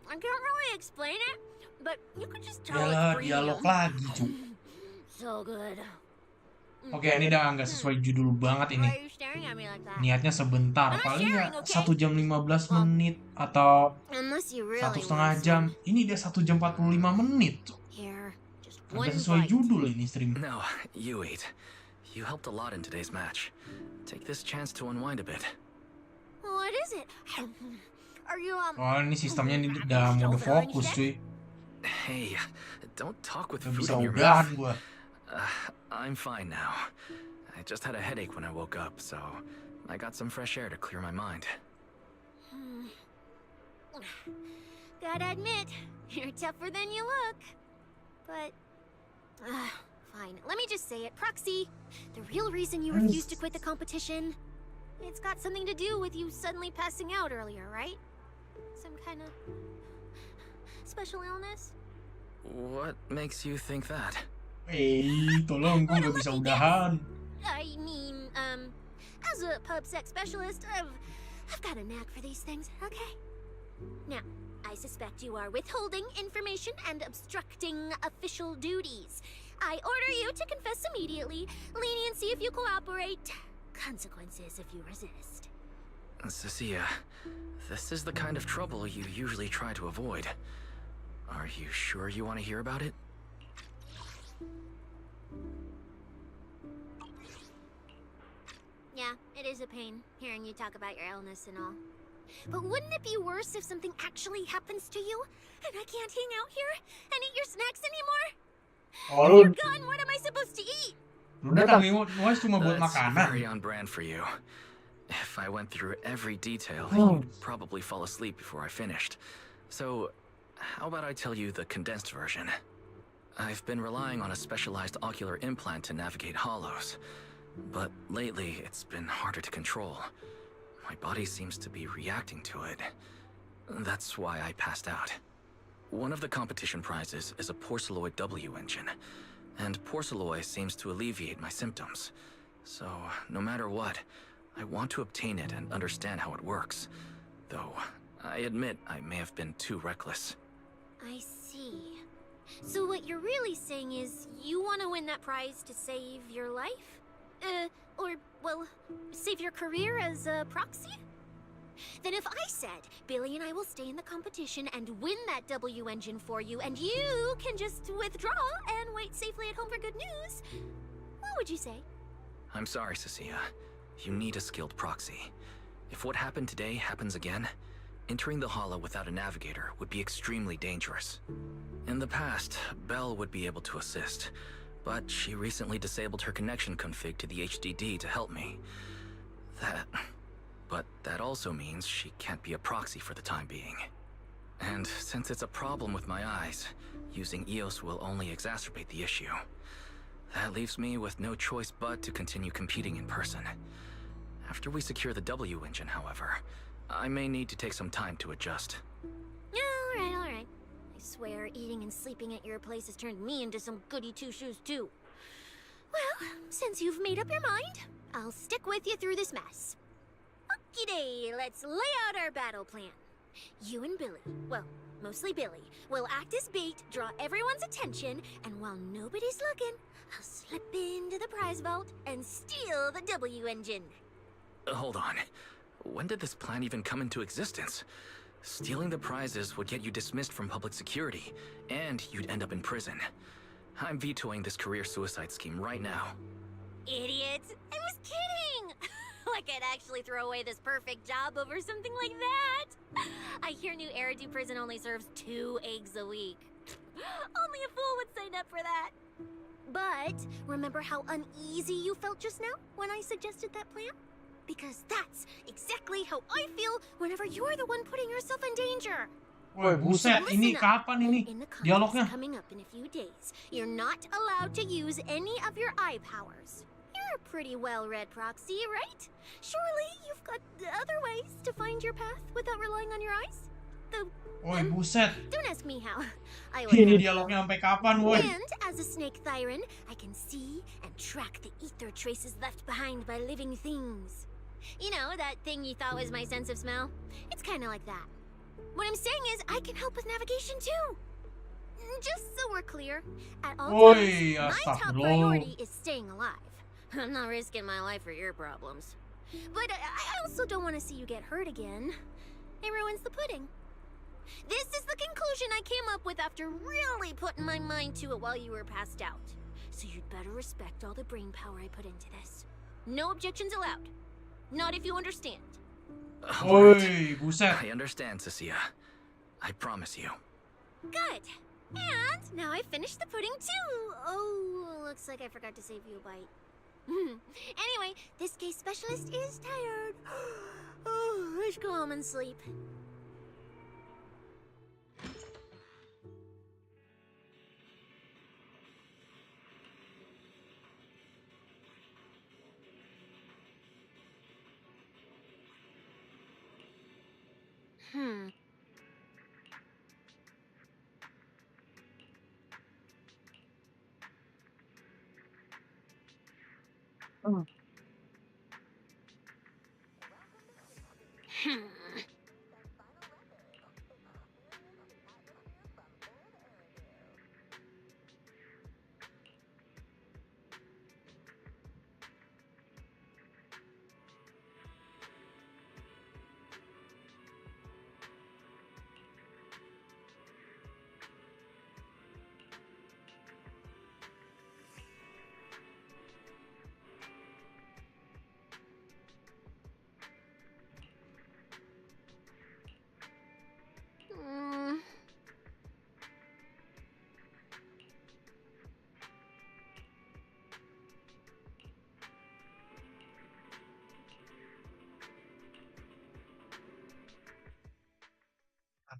I can't really explain it, but you could just tell Yalah, it's dialog premium. lagi, Cuk. So good. Oke, ini udah nggak sesuai judul banget ini. Why are you staring at me like that? Niatnya sebentar, I'm not paling ya sharing, okay? 1 jam 15 menit atau Unless you 1,5 really want jam. some. Ini dia 1 jam 45 menit. Here, just Sampai one sesuai bite. judul ini stream. No, you eat. You helped a lot in today's match. Take this chance to unwind a bit. What is it? Are you Oh, ini sistemnya ini udah mode fokus, cuy. Hey, don't talk with Gak food bisa in your udahan mouth. gua. I'm fine now. I just had a headache when I woke up, so I got some fresh air to clear my mind. Gotta admit, you're tougher than you look. But, fine. Let me just say it. Proxy, the real reason you refused to quit the competition, it's got something to do with you suddenly passing out earlier, right? Some kind of special illness? What makes you think that? Tolong, gua gak bisa udahan. I mean, as a pub sex specialist, I've got a knack for these things, okay? Now, I suspect you are withholding information and obstructing official duties. I order you to confess immediately, leniency if you cooperate, consequences if you resist. Cecilia, this is the kind of trouble you usually try to avoid. Are you sure you want to hear about it? Yeah, it is a pain, hearing you talk about your illness and all. But wouldn't it be worse if something actually happens to you? And I can't hang out here and eat your snacks anymore? Oh, If lu, you're gone, what am I supposed to eat? lu datang Wise cuma buat That's makanan. very on brand for you. If I went through every detail, Oh. you'd probably fall asleep before I finished. So, how about I tell you the condensed version? I've been relying on a specialized ocular implant to navigate hollows. But lately, it's been harder to control. My body seems to be reacting to it. That's why I passed out. One of the competition prizes is a Porceloid W engine, and Porceloid seems to alleviate my symptoms. So, no matter what, I want to obtain it and understand how it works. Though, I admit I may have been too reckless. I see. So what you're really saying is you want to win that prize to save your life? Or, well, save your career as a proxy? Then if I said, Billy and I will stay in the competition and win that W engine for you, and you can just withdraw and wait safely at home for good news, what would you say? I'm sorry, Cecilia. You need a skilled proxy. If what happened today happens again, entering the hollow without a navigator would be extremely dangerous. In the past, Belle would be able to assist, but she recently disabled her connection config to the HDD to help me. But that also means she can't be a proxy for the time being. And since it's a problem with my eyes, using EOS will only exacerbate the issue. That leaves me with no choice but to continue competing in person. After we secure the W engine, however, I may need to take some time to adjust. Alright. I swear, eating and sleeping at your place has turned me into some goody two-shoes too. Well, since you've made up your mind, I'll stick with you through this mess. Okie-day, let's lay out our battle plan. You and Billy, well, mostly Billy, will act as bait, draw everyone's attention, and while nobody's looking, I'll slip into the prize vault and steal the W engine. Hold on. When did this plan even come into existence? Stealing the prizes would get you dismissed from public security, and you'd end up in prison. I'm vetoing this career suicide scheme right now. Idiots! I was kidding! Like I'd actually throw away this perfect job over something like that! I hear New Eridu Prison only serves 2 eggs a week. Only a fool would sign up for that. But remember how uneasy you felt just now when I suggested that plan? Because that's exactly how I feel whenever you're the one putting yourself in danger. Woi, buset, ini kapan ini In the contest dialognya? coming up in a few days, you're not allowed to use any of your eye powers. You're a pretty well-read proxy, right? Surely you've got other ways to find your path without relying on your eyes? Woi, buset. Don't ask me how. I Ini dialognya sampai kapan, woi? And as a snake Thyron, I can see and track the ether traces left behind by living things. You know, that thing you thought was my sense of smell? It's kind of like that. What I'm saying is, I can help with navigation too. Just so we're clear, at all times, my top priority is staying alive. I'm not risking my life for your problems. But I also don't want to see you get hurt again. It ruins the pudding. This is the conclusion I came up with after really putting my mind to it while you were passed out. So you'd better respect all the brain power I put into this. No objections allowed. Not if you understand. Oi, I understand, Cecilia. I promise you. Good. And now I finished the pudding too. Oh, looks like I forgot to save you a bite. Anyway, this case specialist is tired. Oh, let's go home and sleep.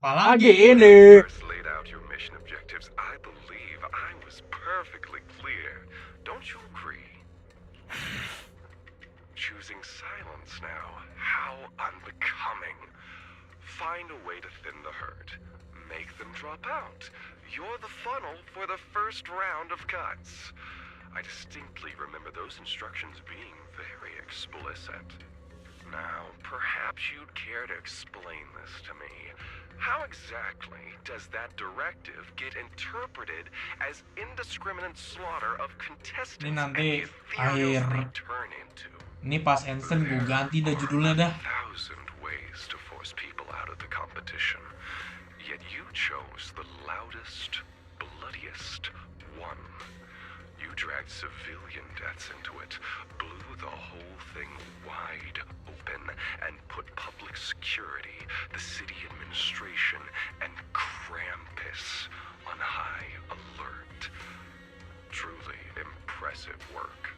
Apalagi ini? First laid out your mission objectives, I believe I was perfectly clear. Don't you agree? Choosing silence now. How unbecoming. Find a way to thin the herd. Make them drop out. You're the funnel for the first round of cuts. I distinctly remember those instructions being very explicit. Now, perhaps you'd care to explain this to me. How exactly does that directive get interpreted as indiscriminate slaughter of contestants Ini and nanti ethereals akhir. they turn into? Ini pas Ensign gue ganti dah judulnya dah. 1,000 ways to force people out of the competition. Yet you chose the loudest, bloodiest one. You dragged civilian deaths into it, blew the whole thing wide open, and put public security, the city administration, and Krampus on high alert. Truly impressive work.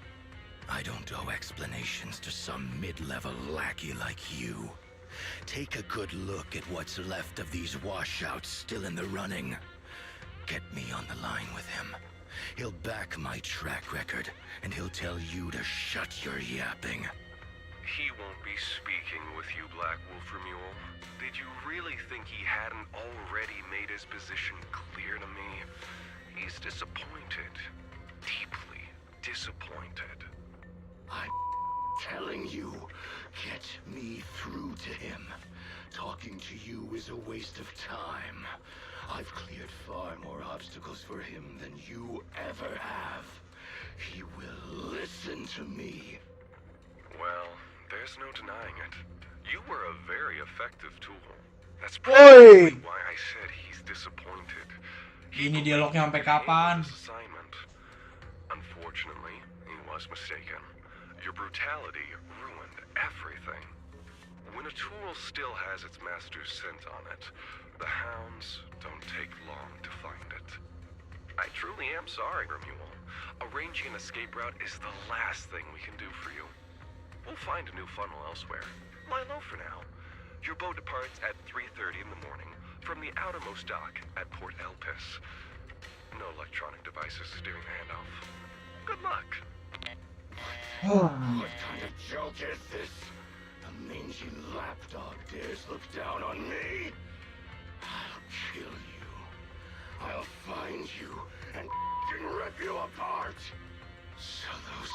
I don't owe explanations to some mid-level lackey like you. Take a good look at what's left of these washouts still in the running. Get me on the line with him. He'll back my track record, and he'll tell you to shut your yapping. He won't be speaking with you, Black Wolf Remule. Did you really think he hadn't already made his position clear to me? He's disappointed. Deeply disappointed. I'm telling you, get me through to him. Talking to you is a waste of time. I've cleared far more obstacles for him than you ever have. He will listen to me. Well, there's no denying it. You were a very effective tool. That's precisely why I said he's disappointed. Ini dialognya sampai kapan? Assignment. Unfortunately, he was mistaken. Your brutality ruined everything. When a tool still has its master's scent on it, the hounds don't take long to find it. I truly am sorry, Romuald. Arranging an escape route is the last thing we can do for you. We'll find a new funnel elsewhere. Lie low for now. Your boat departs at 3:30 in the morning from the outermost dock at Port Elpis. No electronic devices steering the handoff. Good luck. What kind of joke is this? A mangy lapdog dares look down on me? I'll kill you. I'll find you and rip you apart. So those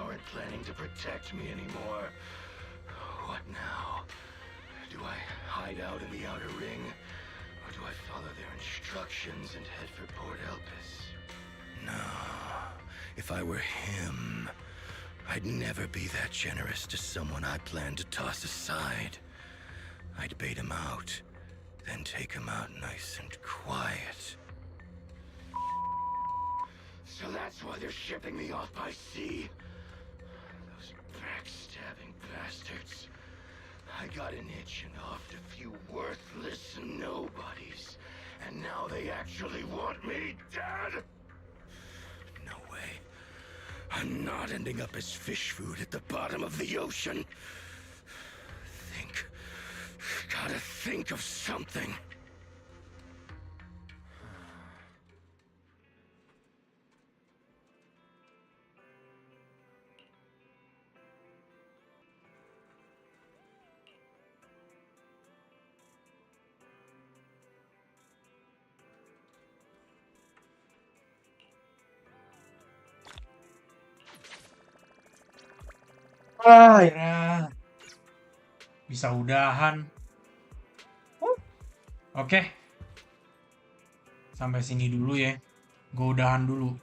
aren't planning to protect me anymore. What now? Do I hide out in the outer ring? Or do I follow their instructions and head for Port Elpis? No. If I were him, I'd never be that generous to someone I plan to toss aside. I'd bait him out, then take him out nice and quiet. So that's why they're shipping me off by sea? Those backstabbing bastards. I got an itch and offed a few worthless nobodies, and now they actually want me dead? No way. I'm not ending up as fish food at the bottom of the ocean. Gotta think of something. Akhirnya bisa udahan. Oke. Sampai sini dulu ya. Gue udahan dulu.